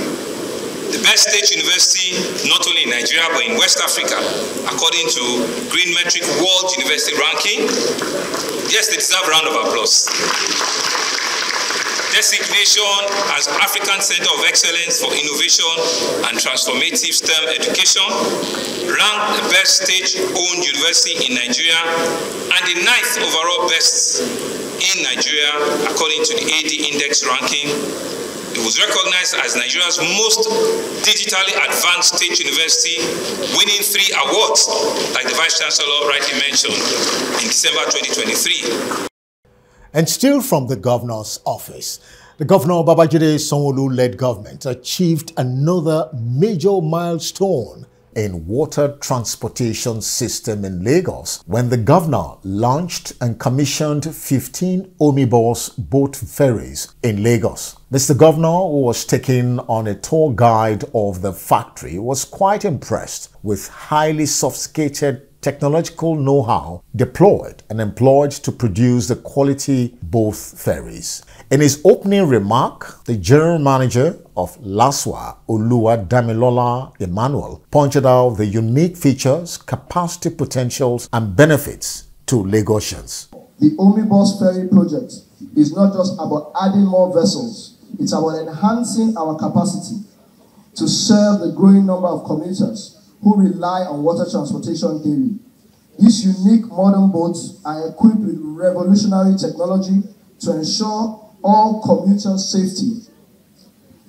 the best state university not only in Nigeria but in West Africa, according to Green Metric World University Ranking. Yes, they deserve a round of applause. Designation as African Center of Excellence for Innovation and Transformative STEM Education, ranked the best state-owned university in Nigeria and the 9th overall best in Nigeria according to the AD Index ranking. It was recognized as Nigeria's most digitally advanced state university, winning 3 awards, like the Vice Chancellor rightly mentioned, in December 2023. And still from the governor's office, the Governor Babajide Sanwo-Olu-led government achieved another major milestone in water transportation system in Lagos when the governor launched and commissioned 15 omnibus boat ferries in Lagos. Mr. Governor, who was taken on a tour guide of the factory, was quite impressed with highly sophisticated technological know-how deployed and employed to produce the quality boat ferries. In his opening remark, the general manager of LASWA, Damilola Emmanuel, pointed out the unique features, capacity potentials, and benefits to Lagosians. The Omnibus Ferry project is not just about adding more vessels, it's about enhancing our capacity to serve the growing number of commuters who rely on water transportation daily. These unique modern boats are equipped with revolutionary technology to ensure all commuters' safety,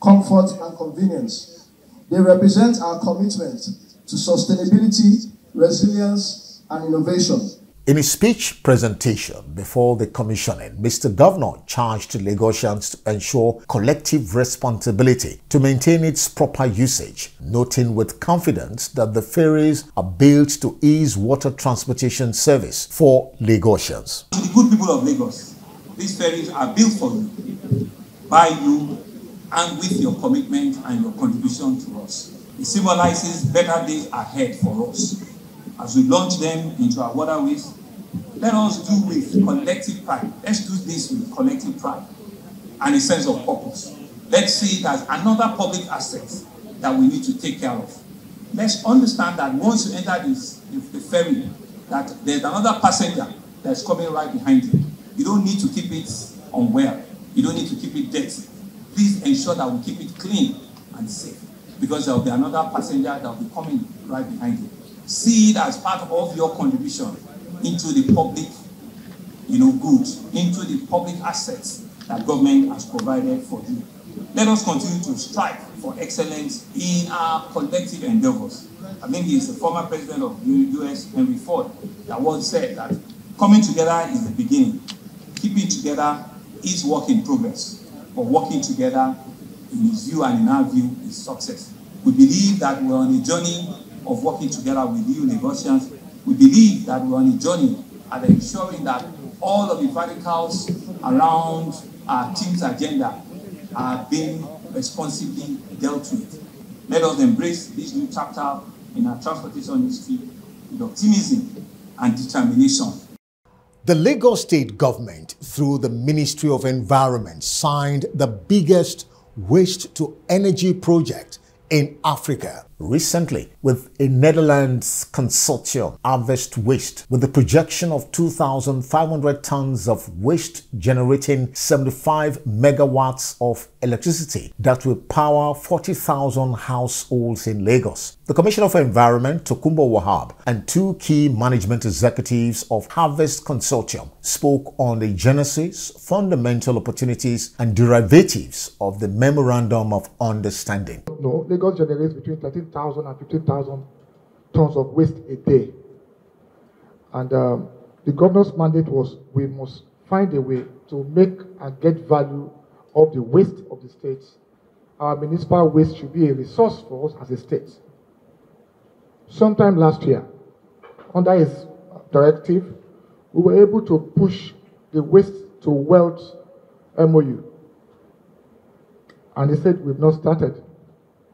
comfort, and convenience. They represent our commitment to sustainability, resilience, and innovation. In his speech presentation before the commissioning, Mr. Governor charged Lagosians to ensure collective responsibility to maintain its proper usage, noting with confidence that the ferries are built to ease water transportation service for Lagosians. To the good people of Lagos, these ferries are built for you, by you, and with your commitment and your contribution to us. It symbolizes better days ahead for us. As we launch them into our waterways, let us do with collective pride. Let's do this with collective pride and a sense of purpose. Let's see it as another public asset that we need to take care of. Let's understand that once you enter the ferry, that there's another passenger that's coming right behind you. You don't need to keep it unwell. You don't need to keep it dirty. Please ensure that we keep it clean and safe, because there will be another passenger that will be coming right behind you. See it as part of your contribution into the public, good, into the public assets that government has provided for you. Let us continue to strive for excellence in our collective endeavors. I think it's the former president of the U.S., Henry Ford, that once said that coming together is the beginning. Keeping together is work in progress, but working together, in his view and in our view, is success. We believe that we're on a journey of working together with you, Lagosians. We believe that we're on a journey at ensuring that all of the verticals around our team's agenda are being responsibly dealt with. Let us embrace this new chapter in our transportation history with optimism and determination. The Lagos State government, through the Ministry of Environment, signed the biggest waste-to-energy project in Africa recently with a Netherlands consortium, Harvest Waste, with the projection of 2,500 tons of waste generating 75 megawatts of electricity that will power 40,000 households in Lagos. The Commissioner for Environment, Tokunbo Wahab, and two key management executives of Harvest Consortium spoke on the genesis, fundamental opportunities, and derivatives of the Memorandum of Understanding. No, Lagos generates between 13,000 and 15,000 tons of waste a day. And the governor's mandate was we must find a way to make and get value of the waste of the state. Our municipal waste should be a resource for us as a state. Sometime last year, under his directive, we were able to push the waste to wealth MOU. And he said we've not started,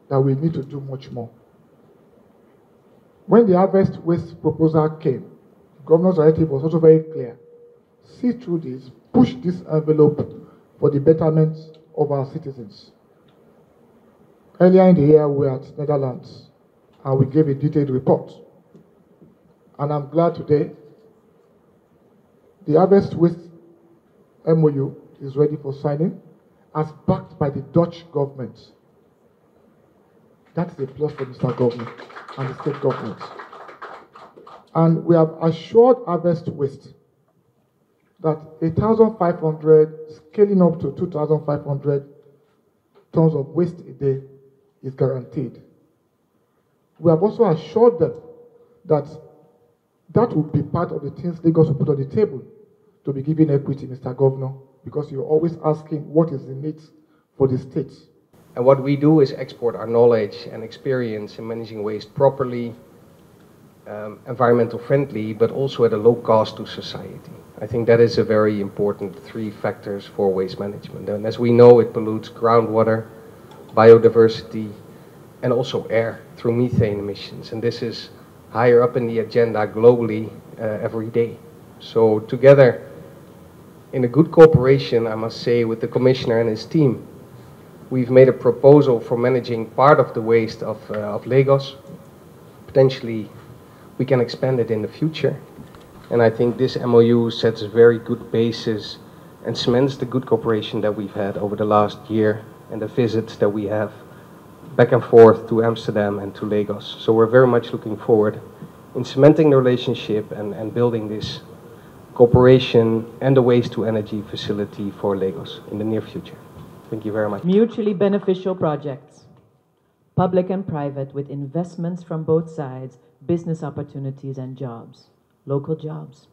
that we need to do much more. When the Harvest Waste proposal came, the governor's directive was also very clear. See through this, push this envelope for the betterment of our citizens. Earlier in the year, we were at Netherlands, and we gave a detailed report. And I'm glad today, the Harvest Waste MOU is ready for signing, as backed by the Dutch government. That's a plus for Mr. Governor and the state government. And we have assured Harvest Waste that 1,500, scaling up to 2,500 tons of waste a day is guaranteed. We have also assured them that that will be part of the things Lagos will put on the table to be given equity, Mr. Governor, because you're always asking what is the need for the state. And what we do is export our knowledge and experience in managing waste properly, environmental friendly, but also at a low cost to society. I think that is a very important 3 factors for waste management. And as we know, it pollutes groundwater, biodiversity, and also air through methane emissions. And this is higher up in the agenda globally every day. So together, in a good cooperation, I must say, with the Commissioner and his team, we've made a proposal for managing part of the waste of Lagos. Potentially, we can expand it in the future. And I think this MOU sets a very good basis and cements the good cooperation that we've had over the last year and the visits that we have back and forth to Amsterdam and to Lagos. So we're very much looking forward in cementing the relationship and building this cooperation and the waste-to-energy facility for Lagos in the near future. Thank you very much. Mutually beneficial projects, public and private, with investments from both sides, business opportunities and jobs. local jobs.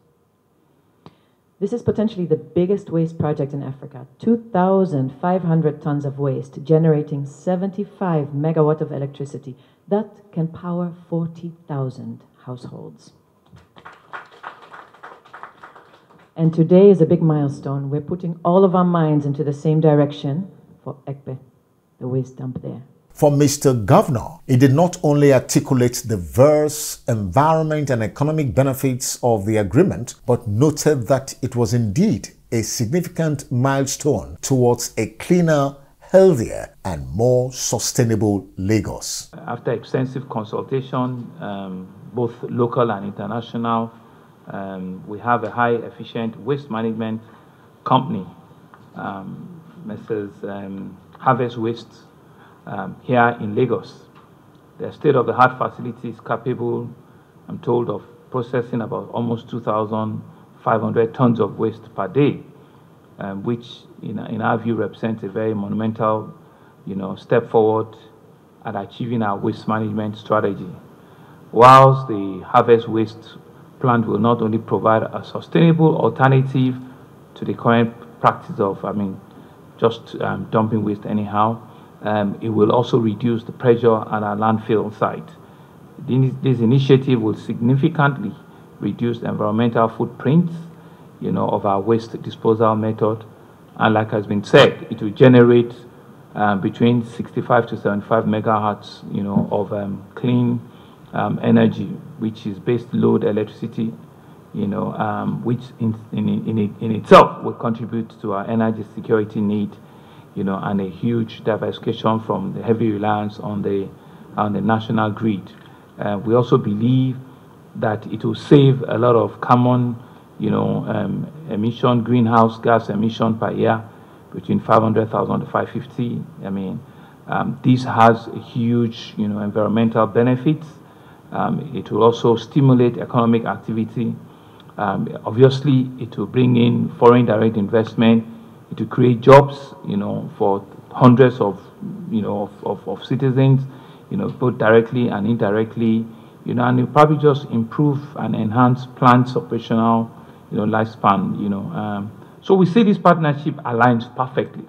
This is potentially the biggest waste project in Africa, 2,500 tons of waste, generating 75 megawatt of electricity. That can power 40,000 households. And today is a big milestone. We're putting all of our minds into the same direction for Ekpe, the waste dump there. For Mr. Governor, he did not only articulate the diverse environment and economic benefits of the agreement, but noted that it was indeed a significant milestone towards a cleaner, healthier, and more sustainable Lagos. After extensive consultation, both local and international, we have a high efficient waste management company, Mrs. Harvest Waste, here in Lagos. Their state-of-the-art facility is capable, I'm told, of processing about almost 2,500 tons of waste per day, which in our view represents a very monumental, step forward at achieving our waste management strategy. Whilst the Harvest Waste plant will not only provide a sustainable alternative to the current practice of, just dumping waste anyhow, it will also reduce the pressure at our landfill site. This initiative will significantly reduce the environmental footprints, of our waste disposal method. And like has been said, it will generate between 65 to 75 megahertz, of clean energy, which is base load electricity, which in itself will contribute to our energy security need, and a huge diversification from the heavy reliance on the national grid. We also believe that it will save a lot of carbon, emission, greenhouse gas emission per year, between 500,000 to 550. This has a huge, environmental benefits. It will also stimulate economic activity. Obviously, it will bring in foreign direct investment. It will create jobs, for hundreds of, of citizens, both directly and indirectly, and it will probably just improve and enhance plants' operational, lifespan, So we see this partnership aligns perfectly.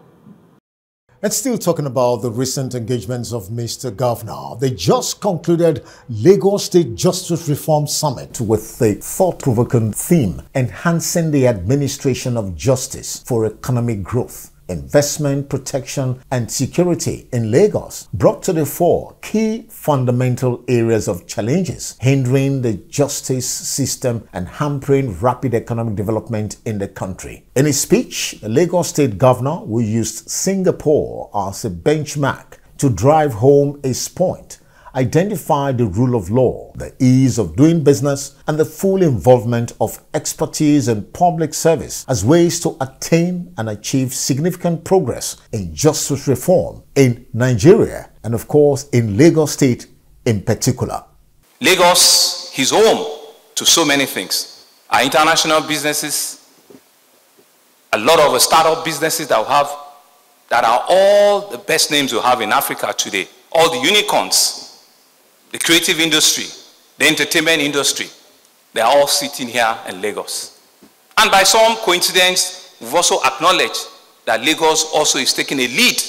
And still talking about the recent engagements of Mr. Governor, they just concluded Lagos State Justice Reform Summit with the thought-provoking theme, enhancing the administration of justice for economic growth, investment, protection, and security in Lagos, brought to the fore key fundamental areas of challenges hindering the justice system and hampering rapid economic development in the country. In his speech, the Lagos State Governor, who used Singapore as a benchmark to drive home his point, identified the rule of law, the ease of doing business, and the full involvement of expertise and public service as ways to attain and achieve significant progress in justice reform in Nigeria and, of course, in Lagos State in particular. Lagos is home to so many things. Our international businesses, a lot of startup businesses that we have, that are all the best names we have in Africa today, all the unicorns. The creative industry, the entertainment industry, they are all sitting here in Lagos. And by some coincidence, we've also acknowledged that Lagos also is taking a lead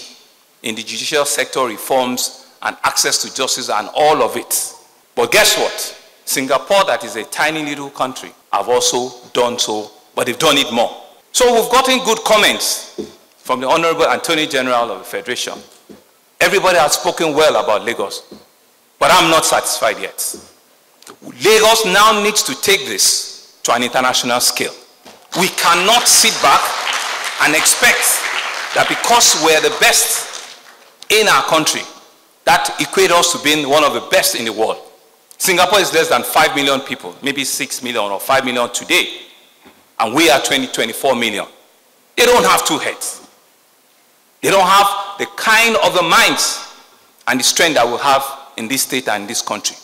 in the judicial sector reforms and access to justice and all of it. But guess what? Singapore, that is a tiny little country, have also done so, but they've done it more. So we've gotten good comments from the Honorable Attorney General of the Federation. Everybody has spoken well about Lagos. But I'm not satisfied yet. Lagos now needs to take this to an international scale. We cannot sit back and expect that because we're the best in our country, that equates us to being one of the best in the world. Singapore is less than 5 million people, maybe 6 million or 5 million today. And we are 24 million. They don't have two heads. They don't have the kind of the minds and the strength that we have in this state and in this country.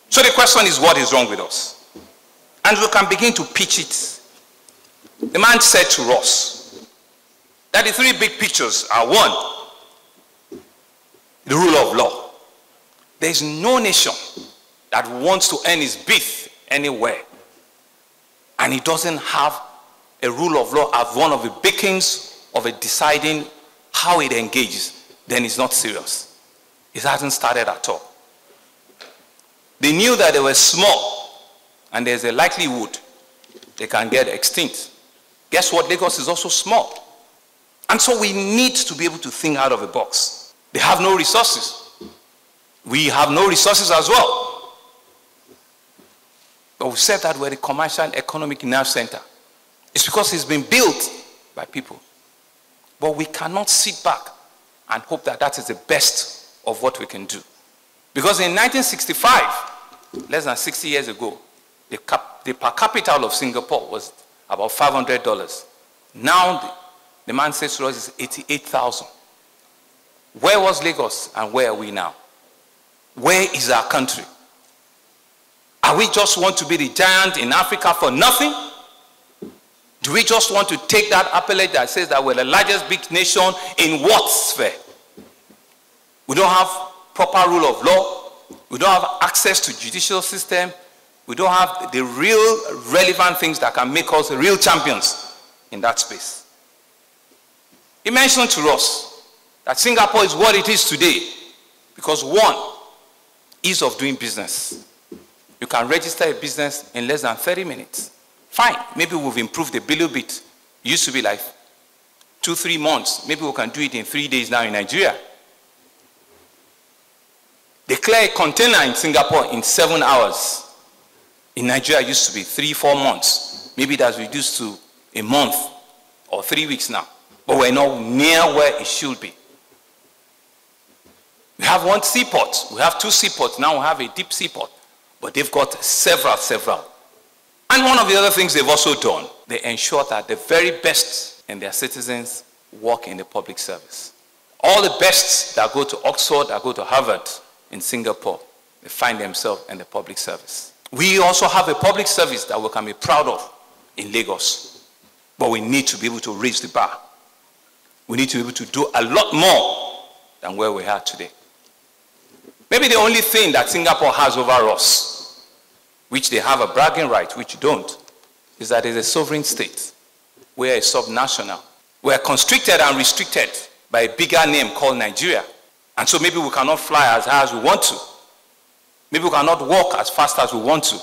So the question is, what is wrong with us? And we can begin to pitch it. The man said to us that the three big pictures are: one, the rule of law. There is no nation that wants to earn its beef anywhere and it doesn't have a rule of law as one of the beacons of it deciding how it engages, then it's not serious. It hasn't started at all. They knew that they were small, and there's a likelihood they can get extinct. Guess what? Lagos is also small. And so we need to be able to think out of the box. They have no resources. We have no resources as well. But we said that we're the commercial and economic nerve center. It's because it's been built by people. But we cannot sit back and hope that that is the best of what we can do. Because in 1965, less than 60 years ago, the per capita of Singapore was about $500. Now the man says to us is 88,000. Where was Lagos and where are we now? Where is our country? Are we just want to be the giant in Africa for nothing? Do we just want to take that appellate that says that we're the largest big nation in what sphere? We don't have proper rule of law. We don't have access to judicial system. We don't have the real relevant things that can make us real champions in that space. He mentioned to us that Singapore is what it is today because one, ease of doing business. You can register a business in less than 30 minutes. Fine, maybe we've improved a little bit. It used to be like 2-3 months. Maybe we can do it in 3 days now in Nigeria. They clear a container in Singapore in 7 hours. In Nigeria, it used to be 3-4 months. Maybe that's reduced to a month or 3 weeks now. But we're not near where it should be. We have one seaport. We have 2 seaports. Now we have a deep seaport. But they've got several. And one of the other things they've also done, they ensure that the very best in their citizens work in the public service. All the best that go to Oxford, that go to Harvard in Singapore, they find themselves in the public service. We also have a public service that we can be proud of in Lagos. But we need to be able to raise the bar. We need to be able to do a lot more than where we are today. Maybe the only thing that Singapore has over us, which they have a bragging right, which you don't, is that it's a sovereign state. We are a subnational. We are constricted and restricted by a bigger name called Nigeria. And so maybe we cannot fly as high as we want to. Maybe we cannot walk as fast as we want to.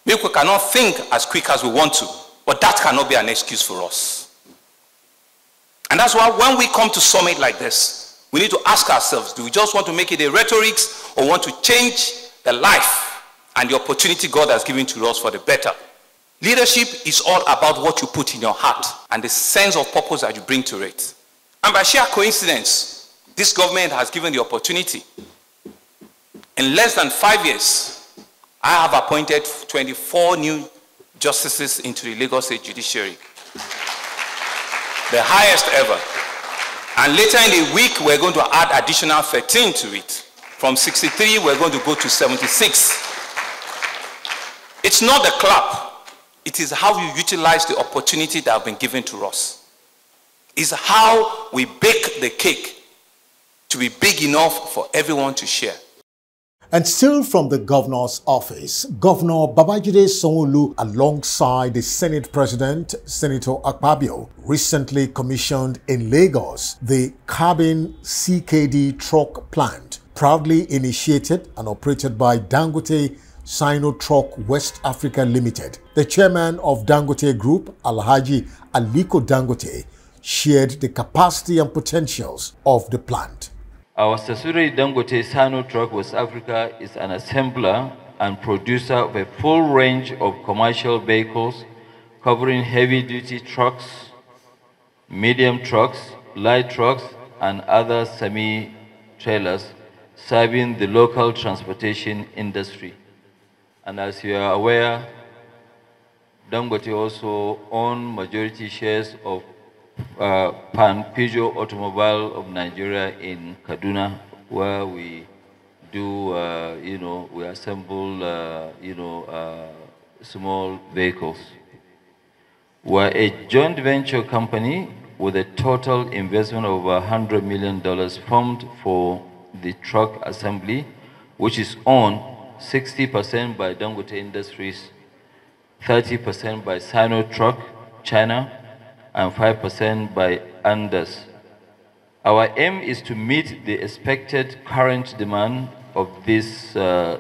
Maybe we cannot think as quick as we want to. But that cannot be an excuse for us. And that's why when we come to summit like this, we need to ask ourselves, do we just want to make it a rhetoric or want to change the life and the opportunity God has given to us for the better? Leadership is all about what you put in your heart and the sense of purpose that you bring to it. And by sheer coincidence, this government has given the opportunity. In less than 5 years, I have appointed 24 new justices into the Lagos State Judiciary. The highest ever. And later in the week, we're going to add additional 13 to it. From 63, we're going to go to 76. It's not the clap. It is how you utilize the opportunity that has been given to us. It's how we bake the cake to be big enough for everyone to share. And still from the governor's office, Governor Babajide Sanwo-Olu, alongside the Senate President, Senator Akpabio, recently commissioned in Lagos the Carbon CKD truck plant, proudly initiated and operated by Dangote Sino-Truck West Africa Limited. The chairman of Dangote Group, Alhaji Aliko Dangote, shared the capacity and potentials of the plant. Our subsidiary Dangote Sino-Truck West Africa is an assembler and producer of a full range of commercial vehicles covering heavy-duty trucks, medium trucks, light trucks, and other semi-trailers serving the local transportation industry. And as you are aware, Dangote also owns majority shares of Pan Peugeot Automobile of Nigeria in Kaduna, where we do, we assemble, small vehicles. We're a joint venture company with a total investment of over $100 million formed for the truck assembly, which is owned 60% by Dangote Industries 30% by Sino-Truck, China, and 5% by Andes. Our aim is to meet the expected current demand of this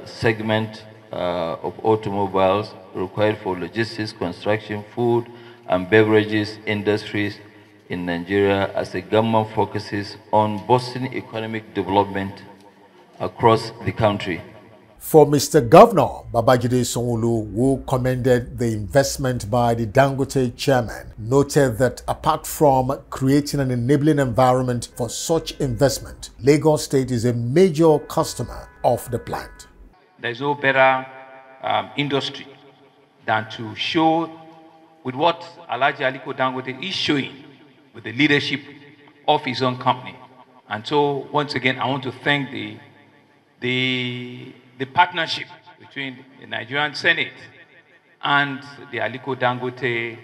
segment of automobiles required for logistics, construction, food, and beverages industries in Nigeria as the government focuses on boosting economic development across the country. For Mr. Governor Babajide Sanwo-Olu, who commended the investment by the Dangote chairman, noted that apart from creating an enabling environment for such investment, Lagos State is a major customer of the plant. There's no better industry than to show with what Alhaji Aliko Dangote is showing with the leadership of his own company. And so, once again, I want to thank the partnership between the Nigerian Senate and the Aliko Dangote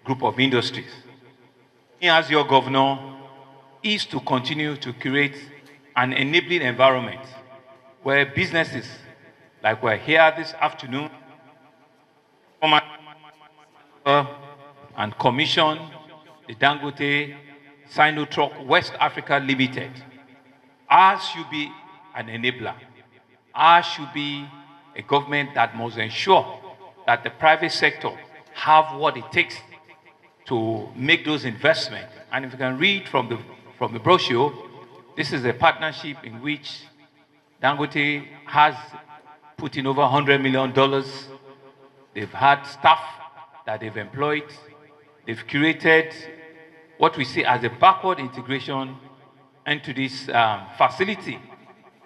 group of industries. He, as your governor, is to continue to create an enabling environment where businesses, like we're here this afternoon, and commission the Dangote Sino-Truck West Africa Limited. Ours should be an enabler. Ours should be a government that must ensure that the private sector have what it takes to make those investments. And if you can read from the brochure, this is a partnership in which Dangote has put in over $100 million. They've had staff that they've employed. They've created what we see as a backward integration into this facility.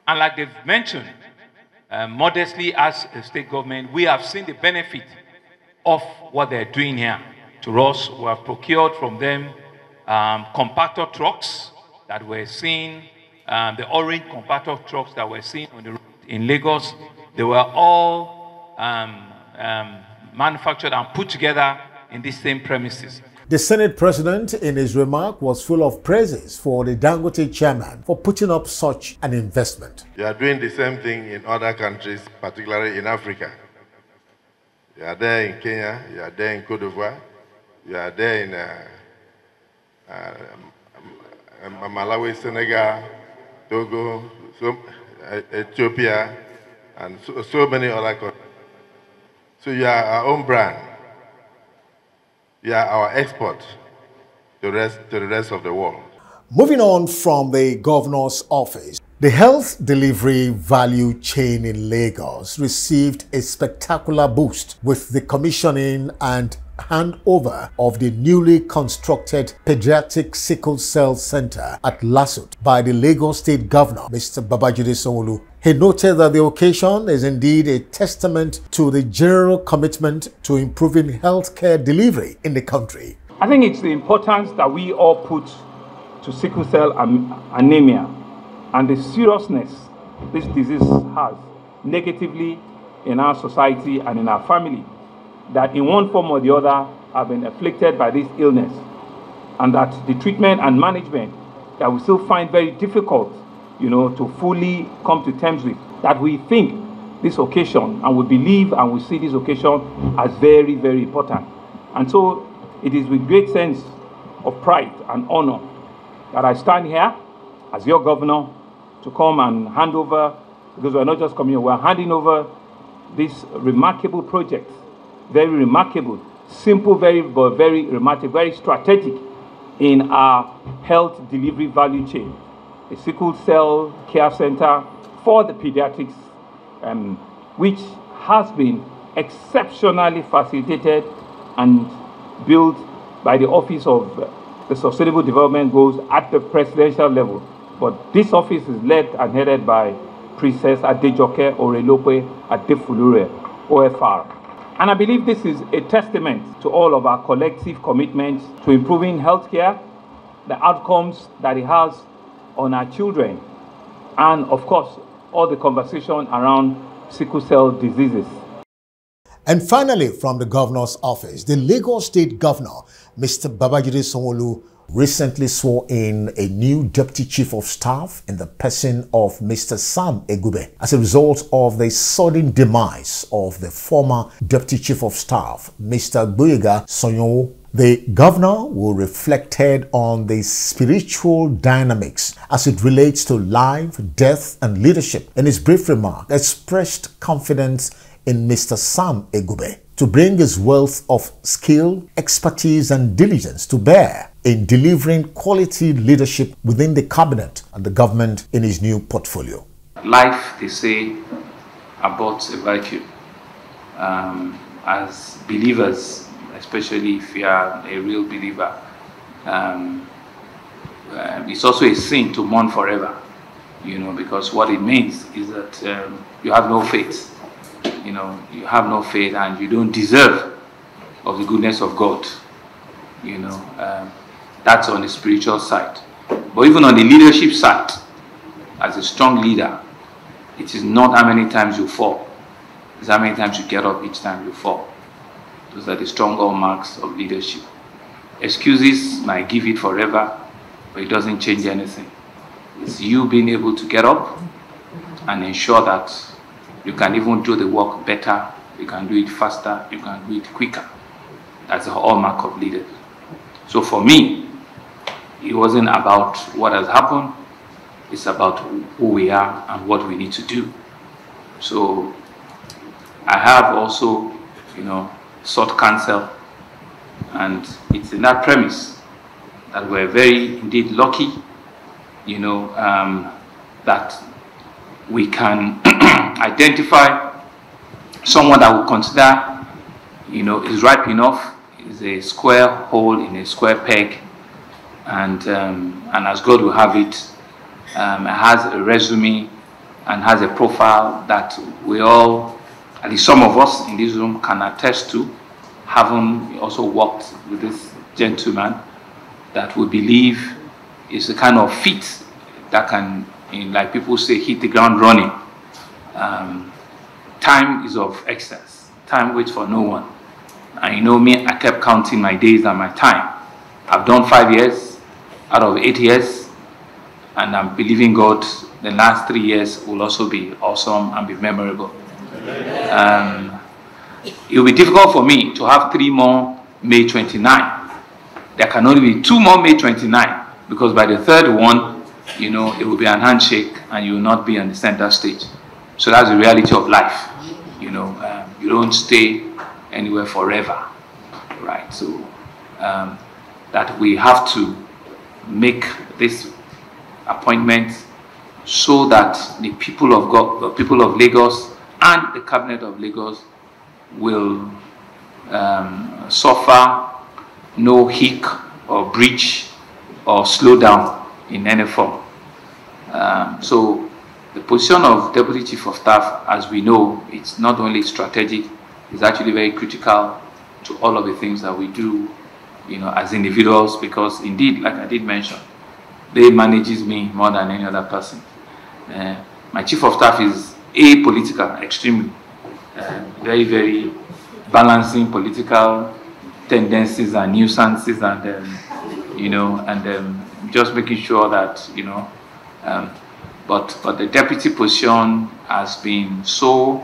And like they've mentioned, modestly as a state government, we have seen the benefit of what they're doing here. To us, we have procured from them compactor trucks that we're seeing, the orange compactor trucks that we're seeing on the road in Lagos. They were all manufactured and put together in these same premises. The Senate President, in his remark, was full of praises for the Dangote chairman for putting up such an investment. You are doing the same thing in other countries, particularly in Africa. You are there in Kenya, you are there in Cote d'Ivoire, you are there in Malawi, Senegal, Togo, Ethiopia, and so many other countries. So you are our own brand. You are our export to the rest of the world. Moving on from the governor's office, the health delivery value chain in Lagos received a spectacular boost with the commissioning and handover of the newly constructed Pediatric Sickle Cell Center at Lasut by the Lagos State Governor, Mr. Babajide Sanwo-Olu. He noted that the occasion is indeed a testament to the general commitment to improving healthcare delivery in the country. I think it's the importance that we all put to sickle cell anemia and the seriousness this disease has negatively in our society and in our family, that in one form or the other have been afflicted by this illness, and that the treatment and management that we still find very difficult, to fully come to terms with, that we think this occasion, and we believe and we see this occasion as very, very important. And so it is with great sense of pride and honor that I stand here as your governor to come and hand over, because we're not just coming here, we're handing over this remarkable project, very remarkable, simple, but very remarkable, very strategic in our health delivery value chain. A sickle cell care center for the pediatrics, which has been exceptionally facilitated and built by the Office of the Sustainable Development Goals at the presidential level. But this office is led and headed by Princess Adejoke Orelope Adefulure, OFR. And I believe this is a testament to all of our collective commitments to improving healthcare, the outcomes that it has on our children, and of course, all the conversation around sickle cell diseases. And finally, from the governor's office, the Lagos State Governor, Mr. Babajide Sanwo-Olu, recently swore in a new Deputy Chief of Staff in the person of Mr. Sam Egube as a result of the sudden demise of the former Deputy Chief of Staff, Mr. Sanwo-Olu. The governor will reflected on the spiritual dynamics as it relates to life, death, and leadership. In his brief remark, expressed confidence in Mr. Sam Egube to bring his wealth of skill, expertise, and diligence to bear in delivering quality leadership within the cabinet and the government in his new portfolio. Life, they say, aborts a virtue. As believers, especially if you are a real believer, it's also a sin to mourn forever, because what it means is that you have no faith. You have no faith and you don't deserve of the goodness of God. That's on the spiritual side. But even on the leadership side, as a strong leader, it is not how many times you fall. It's how many times you get up each time you fall. Those are the strong hallmarks of leadership. Excuses might give it forever, but it doesn't change anything. It's you being able to get up and ensure that you can even do the work better, you can do it faster, you can do it quicker. That's the hallmark of leaders. So for me, it wasn't about what has happened, it's about who we are and what we need to do. So I have also, sought counsel, and it's in that premise that we're very indeed lucky, that we can identify someone that we consider, is ripe enough, is a square hole in a square peg, and as God will have it, has a resume and has a profile that we all, at least some of us in this room, can attest to, having also worked with this gentleman, that we believe is the kind of fit that can, like people say, hit the ground running. Time is of excess. Time waits for no one. And me, I kept counting my days and my time. I've done 5 years out of 8 years, and I'm believing God the last 3 years will also be awesome and be memorable. It will be difficult for me to have 3 more May 29. There can only be 2 more May 29, because by the third one, it will be an handshake and you will not be on the center stage. So that's the reality of life. You don't stay anywhere forever, right? So that we have to make this appointment so that the people of God, the people of Lagos and the cabinet of Lagos will suffer no hic or breach or slow down in any form. So the position of Deputy Chief of Staff, as we know, it's not only strategic, it's actually very critical to all of the things that we do, as individuals, because indeed, like I did mention, they manages me more than any other person. My Chief of Staff is apolitical, extremely, very, very balancing political tendencies and nuisances, and just making sure that but the deputy position has been so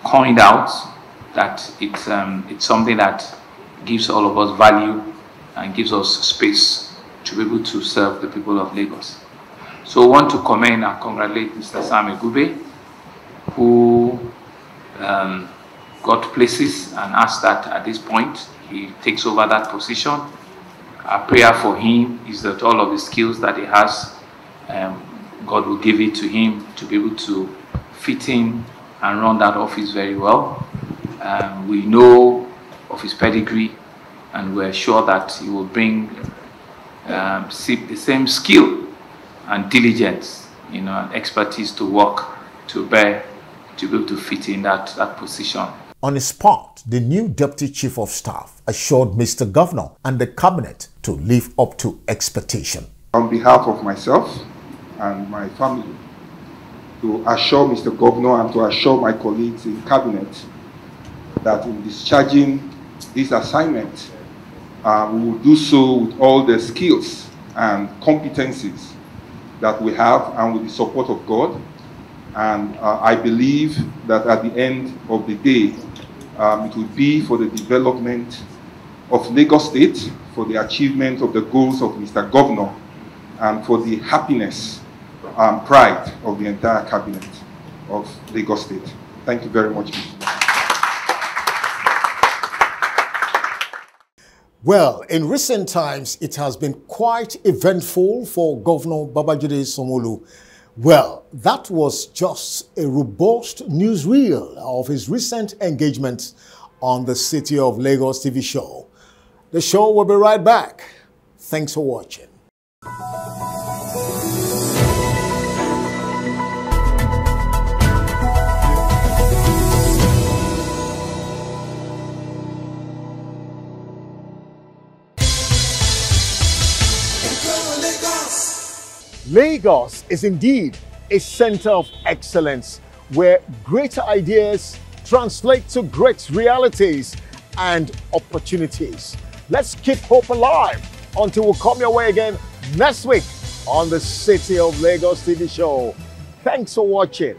coined out that it's something that gives all of us value and gives us space to be able to serve the people of Lagos. So I want to commend and congratulate Mr. Sam Egube, who got places and asked that at this point he takes over that position. Our prayer for him is that all of the skills that he has, God will give it to him to be able to fit in and run that office very well. We know of his pedigree, and we're sure that he will bring the same skill and diligence, and expertise to work to bear to be able to fit in that position. On his part, the new Deputy Chief of Staff assured Mr. Governor and the cabinet to live up to expectation. On behalf of myself and my family, to assure Mr. Governor and to assure my colleagues in cabinet that in discharging this assignment, We will do so with all the skills and competencies that we have and with the support of God. And I believe that at the end of the day, it will be for the development of Lagos State, for the achievement of the goals of Mr. Governor, and for the happiness and pride of the entire cabinet of Lagos State. Thank you very much. Well, in recent times, it has been quite eventful for Governor Babajide Sanwo-Olu. Well, that was just a robust newsreel of his recent engagement on the City of Lagos TV show. The show will be right back. Thanks for watching. Lagos is indeed a center of excellence where greater ideas translate to great realities and opportunities. Let's keep hope alive until we come your way again next week on the City of Lagos TV show. Thanks for watching.